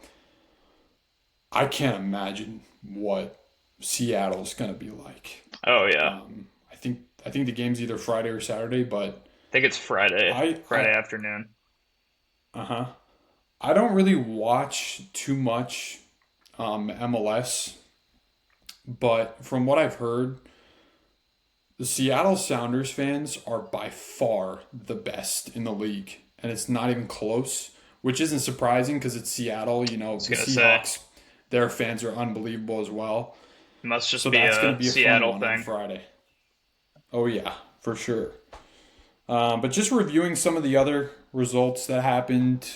I can't imagine what Seattle's going to be like. oh, yeah. I think the game's either Friday or Saturday, but I think it's Friday, I Friday I afternoon. uh-huh. I don't really watch too much MLS, but from what I've heard, the Seattle Sounders fans are by far the best in the league, and it's not even close, which isn't surprising because it's Seattle. I was The gonna say, Seahawks, their fans are unbelievable as well. it must just So be that's going a to be a fun Seattle one on thing. Friday. Oh yeah, for sure. But just reviewing some of the other results that happened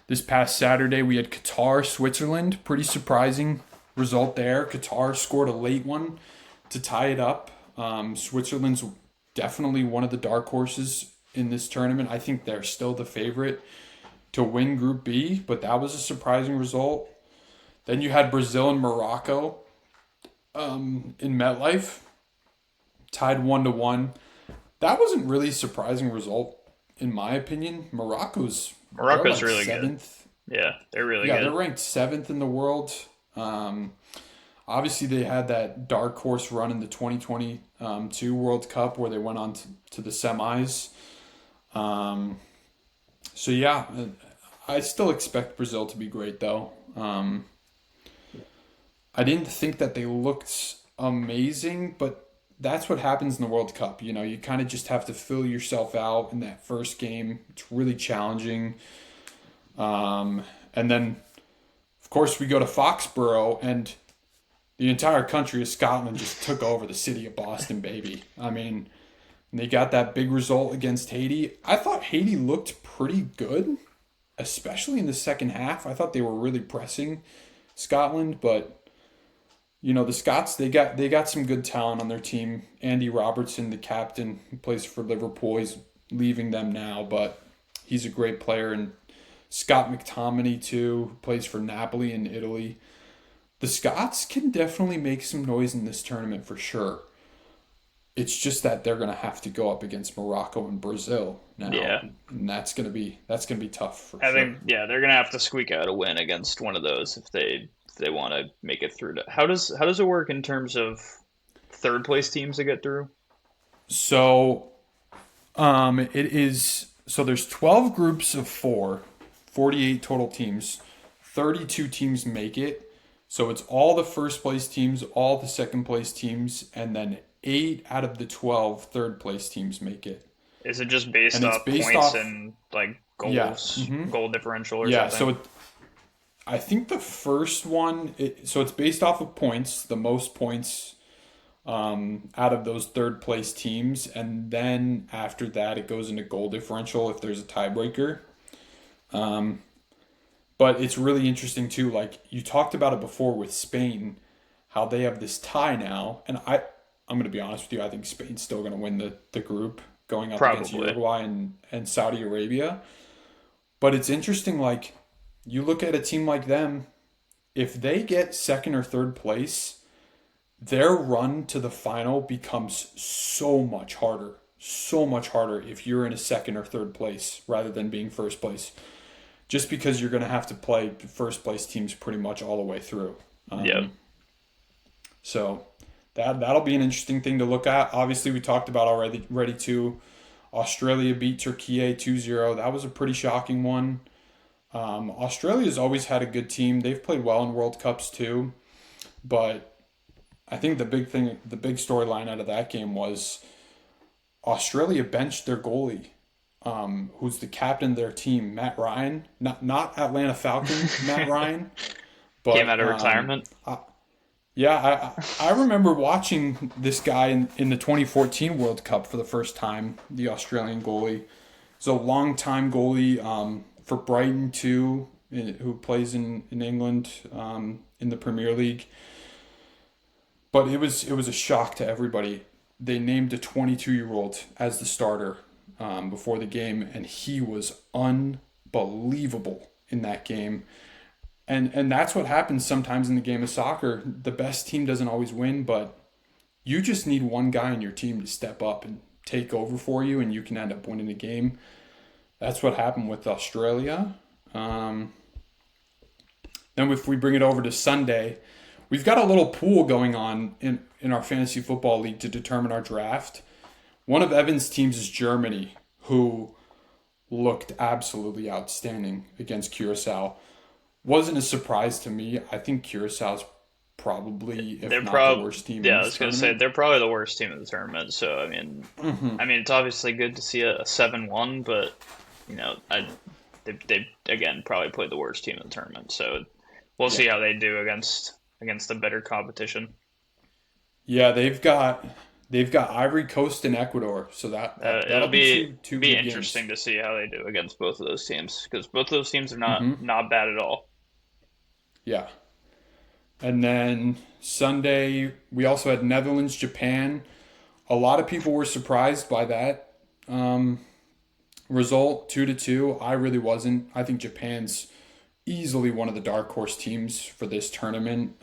this past Saturday, we had Qatar, Switzerland. Pretty surprising result there. Qatar scored a late one to tie it up. Switzerland's definitely one of the dark horses in this tournament. I think they're still the favorite to win Group B, but that was a surprising result. Then you had Brazil and Morocco in MetLife, tied 1-1. That wasn't really a surprising result, in my opinion. They're Morocco's like really good. seventh. Yeah, they're really Yeah, they're good. ranked seventh in the world. Um, Obviously, they had that dark horse run in the 2022 World Cup where they went on to the semis. Um, so, yeah, I still expect Brazil to be great, though. I didn't think that they looked amazing, but that's what happens in the World Cup. You kind of just have to fill yourself out in that first game. It's really challenging. And then, of course, we go to Foxborough, and the entire country of Scotland just took over the city of Boston, baby. I mean, they got that big result against Haiti. I thought Haiti looked pretty good, especially in the second half. I thought they were really pressing Scotland, but the Scots they got some good talent on their team. Andy Robertson, the captain, who plays for Liverpool, he's leaving them now, but he's a great player. And Scott McTominay too, who plays for Napoli in Italy. The Scots can definitely make some noise in this tournament for sure. It's just that they're gonna have to go up against Morocco and Brazil now, Yeah, and that's gonna be tough for I sure. think yeah they're gonna have to squeak out a win against one of those if they want to make it through. How does it work in terms of third place teams that get through? So there's 12 groups of 4, 48 total teams. 32 teams make it. So it's all the first place teams, all the second place teams, and then 8 out of the 12 third place teams make it. Is it just based And it's off based points off and like yeah. goal differential or Yeah, something? so I think the first one so it's based off of points, the most points out of those third place teams, and then after that it goes into goal differential if there's a tiebreaker. But it's really interesting too. Like you talked about it before with Spain, how they have this tie now, and I'm gonna be honest with you. I think Spain's still gonna win the group going up against Probably. Uruguay and Saudi Arabia. But it's interesting. Like you look at a team like them, if they get second or third place, their run to the final becomes so much harder. So much harder if you're in a second or third place rather than being first place. just because you're going to have to play first place teams pretty much all the way through. Yep. So that'll be an interesting thing to look at. Obviously, we talked about already too. Australia beat Turkey 2-0. That was a pretty shocking one. Australia's always had a good team. They've played well in World Cups too. But I think the big storyline out of that game was Australia benched their goalie, who's the captain of their team, Matt Ryan. Not Atlanta Falcon Matt Ryan, Came but out of retirement. yeah, I remember watching this guy in the 2014 World Cup for the first time, the Australian goalie. He's a longtime goalie for Brighton too, who plays in England in the Premier League. But it was a shock to everybody. They named a 22-year-old as the starter before the game, and he was unbelievable in that game. And that's what happens sometimes in the game of soccer. The best team doesn't always win, but you just need one guy in your team to step up and take over for you, and you can end up winning the game. That's what happened with Australia. Then if we bring it over to Sunday, we've got a little pool going on in our fantasy football league to determine our draft. One of Evan's teams is Germany, who looked absolutely outstanding against Curacao. Wasn't a surprise to me. I think Curaçao's probably, if not the worst team in Yeah, I this was gonna say tournament. they're probably the worst team in the tournament. So I mean, it's obviously good to see a 7-1, but they again probably played the worst team in the tournament. So we'll Yeah. see how they do against the better competition. Yeah, they've got Ivory Coast and Ecuador, so It'll that'll be be two be good games. interesting to see how they do against both of those teams because both of those teams are not Hmm. not bad at all. Yeah. And then Sunday we also had Netherlands, Japan. A lot of people were surprised by that result, 2-2. I really wasn't. I think Japan's easily one of the dark horse teams for this tournament.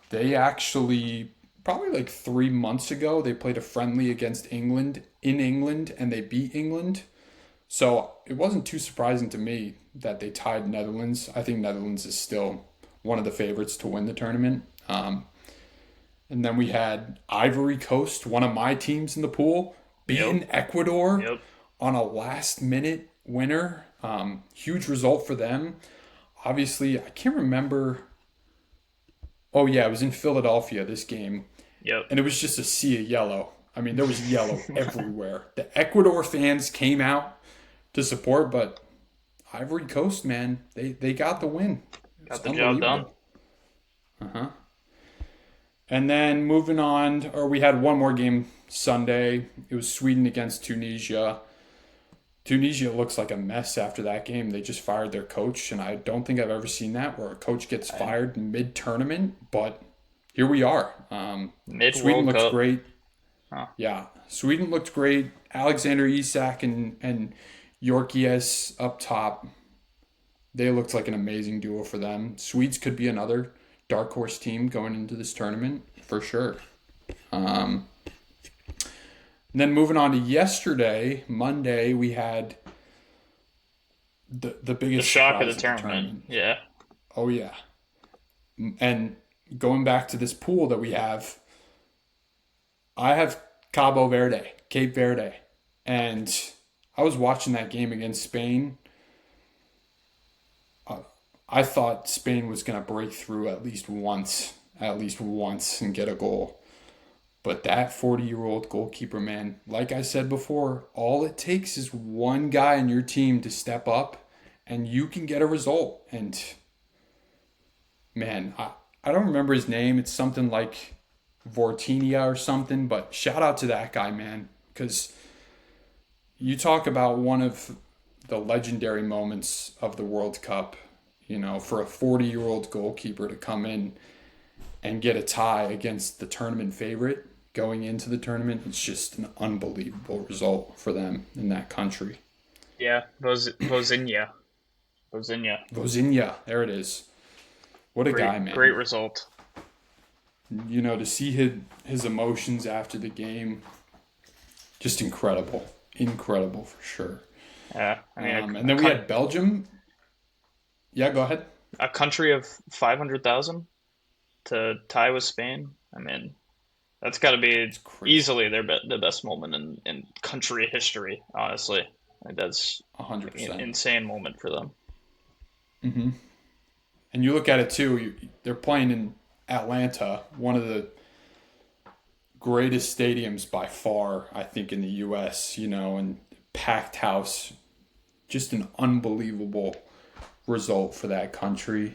They actually, probably like 3 months ago, they played a friendly against England in England and they beat England. So it wasn't too surprising to me that they tied Netherlands. I think Netherlands is still one of the favorites to win the tournament. And then we had Ivory Coast, one of my teams in the pool, Yep. beating Ecuador Yep. on a last minute winner. Huge result for them. Obviously, I can't remember. Oh, yeah, it was in Philadelphia, this game. Yep. And it was just a sea of yellow. I mean, there was yellow everywhere. The Ecuador fans came out to support, but Ivory Coast, man, they got the win. It's Got the job done. unbelievable. Uh-huh. And then moving on, or we had one more game Sunday. It was Sweden against Tunisia. Tunisia looks like a mess after that game. They just fired their coach, and I don't think I've ever seen that where a coach gets fired mid-tournament, but here we are. Mid Sweden World looks Cup. great. Huh. Yeah, Sweden looked great. Alexander Isak and Yorkies up top. They looked like an amazing duo for them. Swedes could be another dark horse team going into this tournament for sure. Um, and then moving on to yesterday, Monday, we had the The biggest shock of the surprise of the tournament. tournament. Yeah. Oh yeah, and going back to this pool that we have, I have Cape Verde, and I was watching that game against Spain. I thought Spain was going to break through at least once and get a goal. But that 40-year-old goalkeeper, man, like I said before, all it takes is one guy in your team to step up and you can get a result. And man, I don't remember his name. It's something like Vortinia or something, but shout out to that guy, man, because you talk about one of the legendary moments of the World Cup, for a 40-year-old goalkeeper to come in and get a tie against the tournament favorite going into the tournament. It's just an unbelievable result for them in that country. Yeah. Vozinha. Vozinha. Vozinha, there it is. What a guy, Great man. result. To see his emotions after the game, just incredible. Incredible for sure. Yeah, I mean And then we had Belgium. Yeah, go ahead. a country of 500,000 to tie with Spain. I mean, that's got to be It's crazy. easily the best moment in country history. Honestly, like that's 100%. insane moment for them. And you look at it too. They're playing in Atlanta, one of the greatest stadiums by far, I think, in the U.S. And packed house, just an unbelievable result for that country.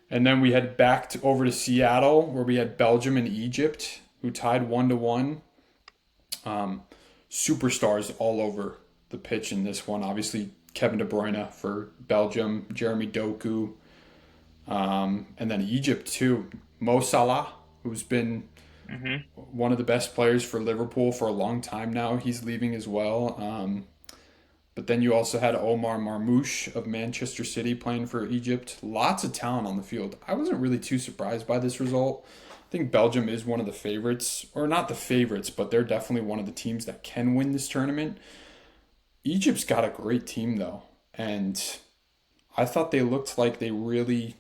And then we head back over to Seattle, where we had Belgium and Egypt, who tied 1-1. Superstars all over the pitch in this one. Obviously, Kevin De Bruyne for Belgium, Jeremy Doku, and then Egypt too. Mo Salah, who's been Hmm. one of the best players for Liverpool for a long time now. He's leaving as well. But then you also had Omar Marmoush of Manchester City playing for Egypt. Lots of talent on the field. I wasn't really too surprised by this result. I think Belgium is one of the favorites, or not the favorites, but they're definitely one of the teams that can win this tournament. Egypt's got a great team though, and I thought they looked like they really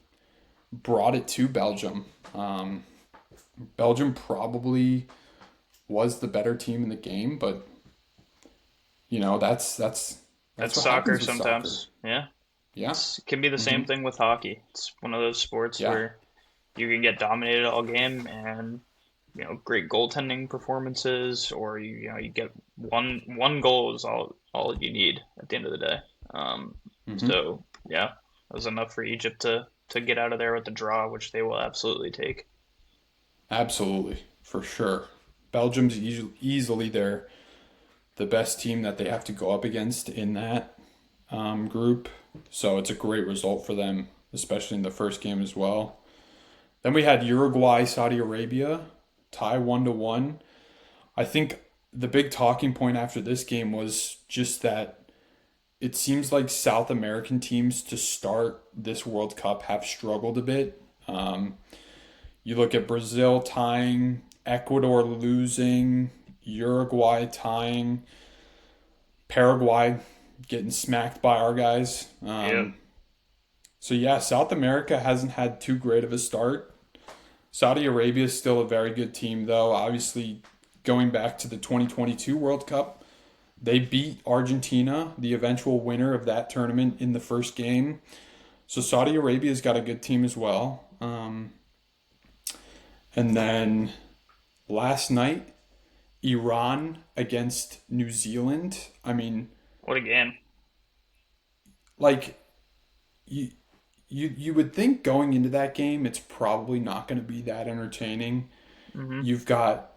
brought it to Belgium. Belgium probably was the better team in the game, but that's That's what soccer happens with soccer. sometimes. Yeah, Yeah. it can be the Hmm. same thing with hockey. It's one of those sports Yeah. where you can get dominated all game and great goaltending performances, or you get one goal is all you need at the end of the day. Um, Hmm. so yeah, that was enough for Egypt to get out of there with the draw, which they will absolutely take. Absolutely, for sure. Belgium's easily the best team that they have to go up against in that group. So it's a great result for them, especially in the first game as well. Then we had Uruguay, Saudi Arabia, tie 1-1. I think the big talking point after this game was just that it seems like South American teams to start this World Cup have struggled a bit. You look at Brazil tying, Ecuador losing, Uruguay tying, Paraguay getting smacked by our guys. Yep. So yeah, South America hasn't had too great of a start. Saudi Arabia is still a very good team, though. Obviously, going back to the 2022 World Cup, they beat Argentina, the eventual winner of that tournament, in the first game. So Saudi Arabia's got a good team as well. And then last night, Iran against New Zealand. I mean, What a game. like you you would think going into that game it's probably not going to be that entertaining. Hmm. You've got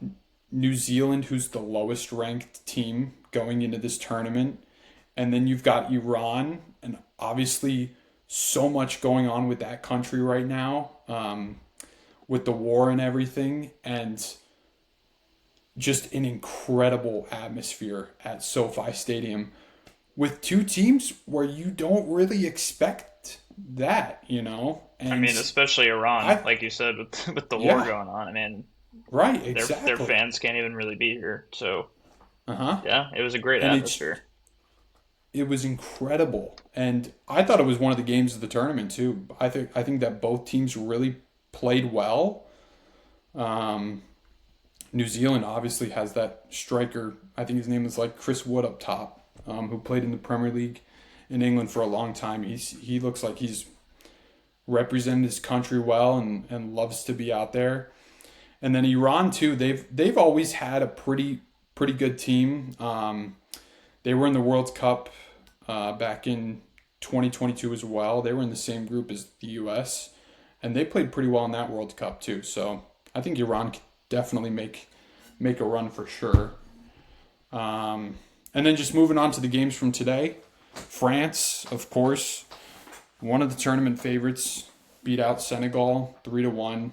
New Zealand, who's the lowest ranked team going into this tournament, and then you've got Iran, and obviously so much going on with that country right now, with the war and everything, and just an incredible atmosphere at SoFi Stadium with two teams where you don't really expect that. I And mean, especially Iran, I, like you said, with the war yeah, going on. I mean, right, their exactly. fans can't even really be here. So Uh huh. yeah, it was a great And atmosphere. it was incredible, and I thought it was one of the games of the tournament too. I think that both teams really played well. Um, New Zealand obviously has that striker. I think his name is like Chris Wood up top, who played in the Premier League in England for a long time. He looks like he's represented his country well and loves to be out there. And then Iran too. They've always had a pretty good team. They were in the World Cup back in 2022 as well. They were in the same group as the U.S. and they played pretty well in that World Cup too. So I think Iran could definitely make a run for sure. And then just moving on to the games from today, France, of course, one of the tournament favorites, beat out Senegal 3-1.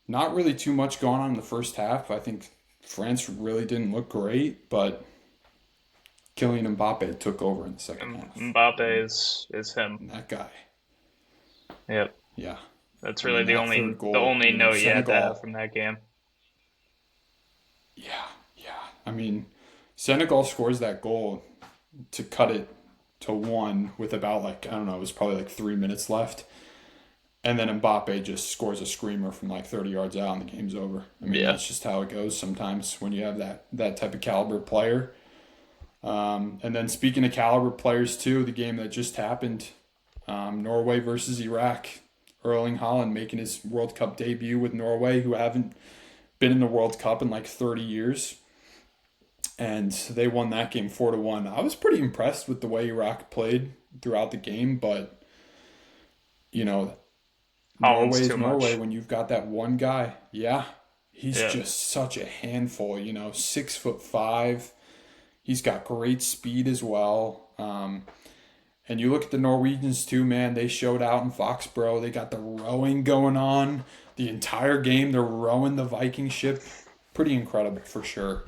Not really too much going on in the first half. I think France really didn't look great, but Kylian Mbappe took over in the second half. Mbappe is him. And that guy, Yep. yeah. That's I really mean, the that only third the goal, only note you had to have Senegal, from that game. yeah, yeah. I mean, Senegal scores that goal to cut it to one with about like, I don't know, it was probably like 3 minutes left. And then Mbappe just scores a screamer from like 30 yards out and the game's over. I mean, Yeah. that's just how it goes sometimes when you have that type of caliber player. And then speaking of caliber players too, the game that just happened, Norway versus Iraq. Erling Haaland making his World Cup debut with Norway, who haven't been in the World Cup in like 30 years. And they won that game 4-1. I was pretty impressed with the way Iraq played throughout the game, but you know, Holland's Norway is too Norway much. when you've got that one guy. Yeah, he's Yeah. just such a handful. 6'5". He's got great speed as well. And you look at the Norwegians too, man. They showed out in Foxborough. They got the rowing going on the entire game. They're rowing the Viking ship. Pretty incredible for sure.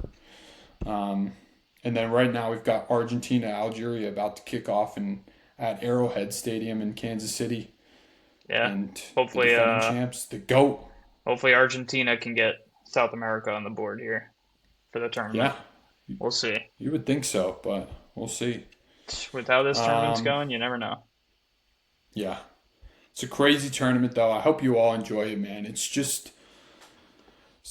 And then right now we've got Argentina, Algeria about to kick off at Arrowhead Stadium in Kansas City, Yeah. and the Hopefully, defending champs, the GOAT. hopefully Argentina can get South America on the board here for the tournament. Yeah, We'll see. you would think so, but we'll see. With how this tournament's Um, going, you never know. yeah, it's a crazy tournament though. I hope you all enjoy it, man. It's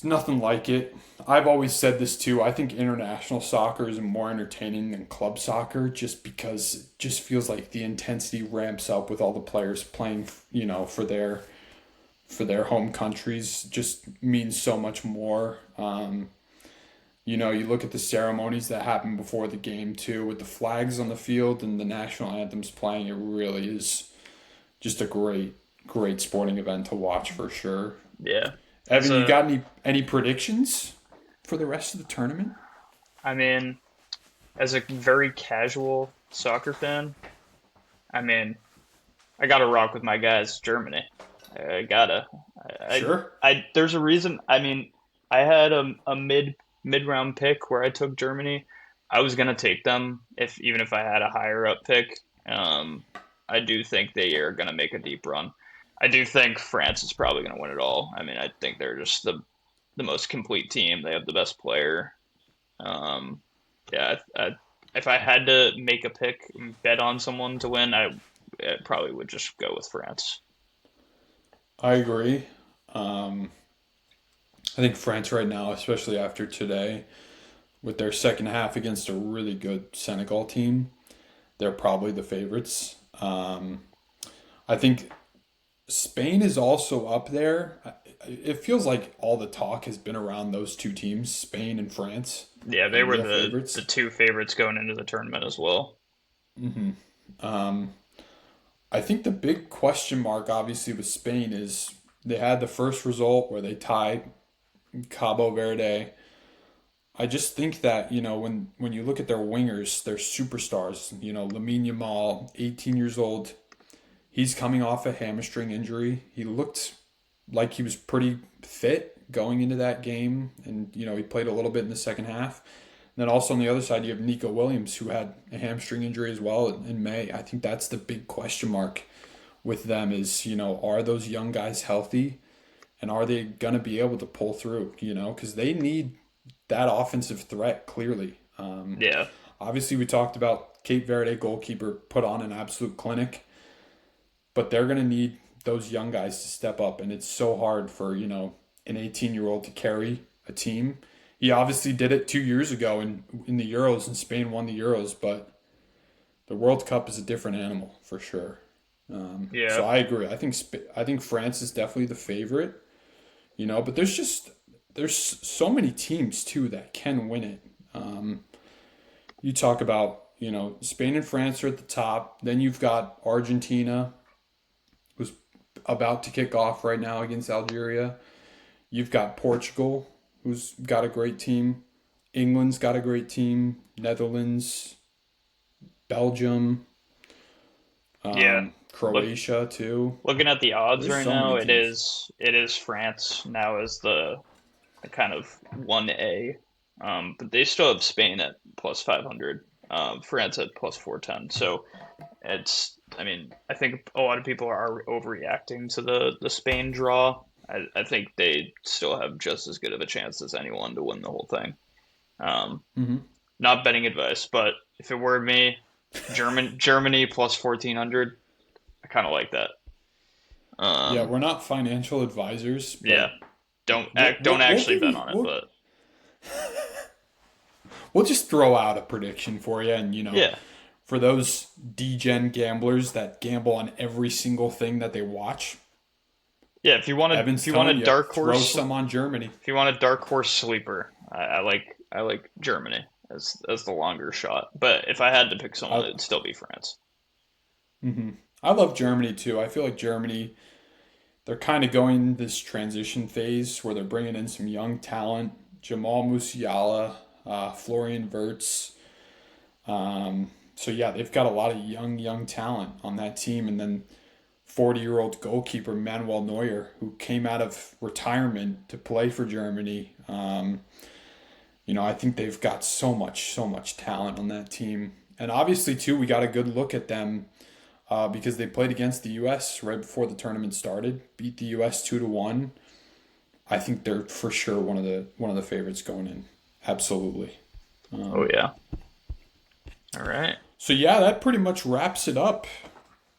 nothing like it. I've always said this too. I think international soccer is more entertaining than club soccer just because it just feels like the intensity ramps up with all the players playing, for their home countries just means so much more. You look at the ceremonies that happen before the game too, with the flags on the field and the national anthems playing. It really is just a great, great sporting event to watch for sure. Yeah. As Evan, you a, got any predictions for the rest of the tournament? I mean, as a very casual soccer fan, I mean, I gotta rock with my guys, Germany. I gotta. Sure. There's a reason. I mean, I had a mid round pick where I took Germany. I was gonna take them even if I had a higher up pick. Um, I do think they are gonna make a deep run. I do think France is probably gonna win it all. I mean, I think they're just the most complete team. They have the best player. Um, yeah, if I had to make a pick, bet on someone to win, I probably would just go with France. I agree. Um, I think France right now, especially after today, with their second half against a really good Senegal team, they're probably the favorites. I think Spain is also up there. It feels like all the talk has been around those two teams, Spain and France, Yeah, they and were real the favorites. two favorites going into the tournament as well. Um, I think the big question mark, obviously, with Spain is they had the first result where they tied Cabo Verde. I just think that when you look at their wingers, their superstars. Lamine Yamal, 18 years old, he's coming off a hamstring injury. He looked like he was pretty fit going into that game, and he played a little bit in the second half. And then also on the other side, you have Nico Williams, who had a hamstring injury as well in May. I think that's the big question mark with them is, are those young guys healthy, and are they going to be able to pull through, because they need that offensive threat clearly. Yeah, Obviously, we talked about Cape Verde goalkeeper put on an absolute clinic, but they're going to need those young guys to step up, and it's so hard for an 18-year-old to carry a team. He obviously did it 2 years ago in the Euros, and Spain won the Euros, but the World Cup is a different animal for sure. So yeah, I agree. I think France is definitely the favorite, but there's so many teams too that can win it. You talk about Spain and France are at the top. Then you've got Argentina, who's about to kick off right now against Algeria. You've got Portugal, who's got a great team. England's got a great team. Netherlands, Belgium, yeah. Look, Croatia too. looking at the odds There's right so now, many it teams. is France now as the kind of 1A. But they still have Spain at plus 500, France at plus 410. So I mean, I think a lot of people are overreacting to the Spain draw. I think they still have just as good of a chance as anyone to win the whole thing. Um, Hmm. not betting advice, but if it were me, Germany plus 1400, I kind of like that. Yeah, Um, we're not financial advisors, yeah, but don't we'll don't we'll, we'll actually give bet you on it, but we'll just throw out a prediction for you, and yeah, for those degen gamblers that gamble on every single thing that they watch, yeah. Evan's If you want telling a you, dark throw horse, some on Germany. if you want a dark horse sleeper, I like Germany as the longer shot. But if I had to pick someone, I it'd still be France. I love Germany too. I feel like Germany, they're kind of going this transition phase where they're bringing in some young talent, Jamal Musiala, Florian Wirtz. So yeah, they've got a lot of young talent on that team, and then 40-year-old goalkeeper Manuel Neuer, who came out of retirement to play for Germany. I think they've got so much talent on that team, and obviously too, we got a good look at them because they played against the U.S. right before the tournament started, beat the U.S. 2-1. I think they're for sure one of the favorites going in. Absolutely. Oh yeah. All right. So yeah, that pretty much wraps it up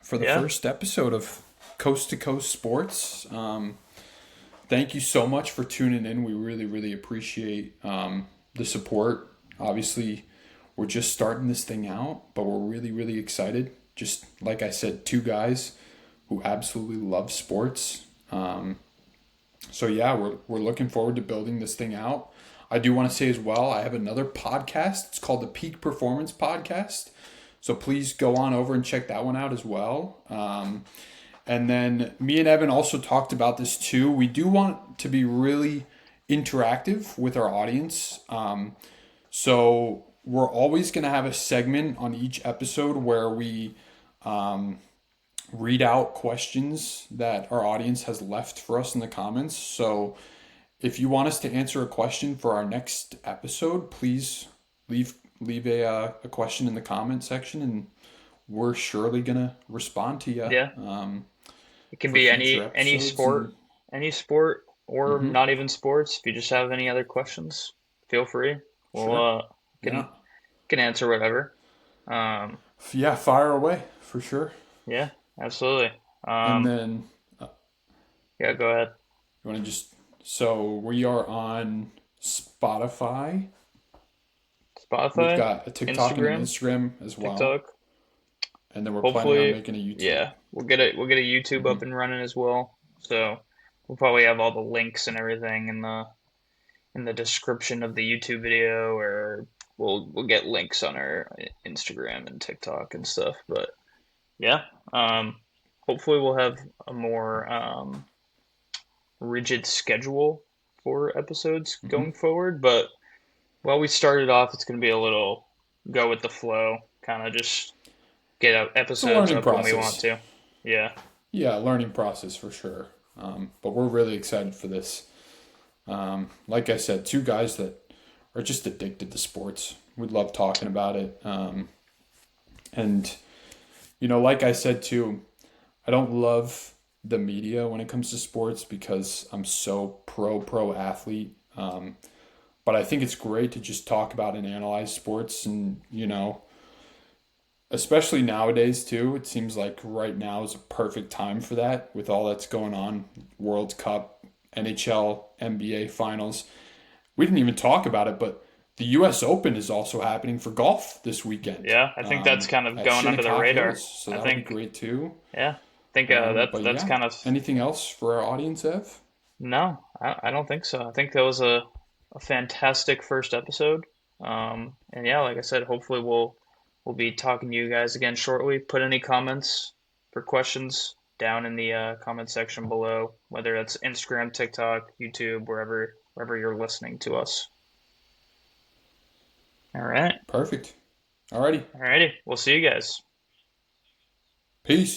for the Yeah. first episode of Coast to Coast Sports. Thank you so much for tuning in. We really appreciate the support. Obviously, we're just starting this thing out, but we're really excited. Just like I said, two guys who absolutely love sports. So yeah, we're looking forward to building this thing out. I do want to say as well, I have another podcast. It's called the Peak Performance Podcast. So please go on over and check that one out as well. And then me and Evan also talked about this too. We do want to be really interactive with our audience. So we're always going to have a segment on each episode where we read out questions that our audience has left for us in the comments. So if you want us to answer a question for our next episode, please leave a question in the comment section, and we're surely gonna respond to you Yeah. It can for be future episodes. And any sport, or hmm not even sports. If you just have any other questions, feel free. We'll sure, can yeah, can answer whatever. Um, yeah, fire away for sure. yeah, absolutely. And Um, then yeah, go ahead. you want to just so we are on Spotify. We've Spotify, got a TikTok and an Instagram, Instagram as well, TikTok. and then we're planning on Hopefully, making a YouTube. yeah, we'll get a YouTube up and running as well. So we'll probably have all the links and everything in the description of the YouTube video, or we'll get links on our Instagram and TikTok and stuff. But yeah, hopefully we'll have a more rigid schedule for episodes hmm going forward. But while we started off, it's going to be a little go with the flow, kind of just get It's a episodes learning up when we want process. to. Yeah, Yeah, learning process for sure. But we're really excited for this. Like I said, two guys that are just addicted to sports. We love talking about it. And, like I said too, I don't love the media when it comes to sports because I'm so pro athlete. But I think it's great to just talk about and analyze sports and, especially nowadays too. It seems like right now is a perfect time for that with all that's going on. World Cup, NHL, NBA finals. We didn't even talk about it, but the U.S. Open is also happening for golf this weekend yeah. I think that's kind of at going under the Shinnecock radar. Hills. So I that'll be think, great too. yeah, I think But that's yeah, kind of anything else for our audience, Ev? no. I don't think so. I think that was a fantastic first episode. And yeah, like I said, hopefully we'll be talking to you guys again shortly. Put any comments for questions down in the comment section below, whether that's Instagram, TikTok, YouTube, wherever you're listening to us. All right. Perfect. Alrighty. Alrighty. We'll see you guys. Peace.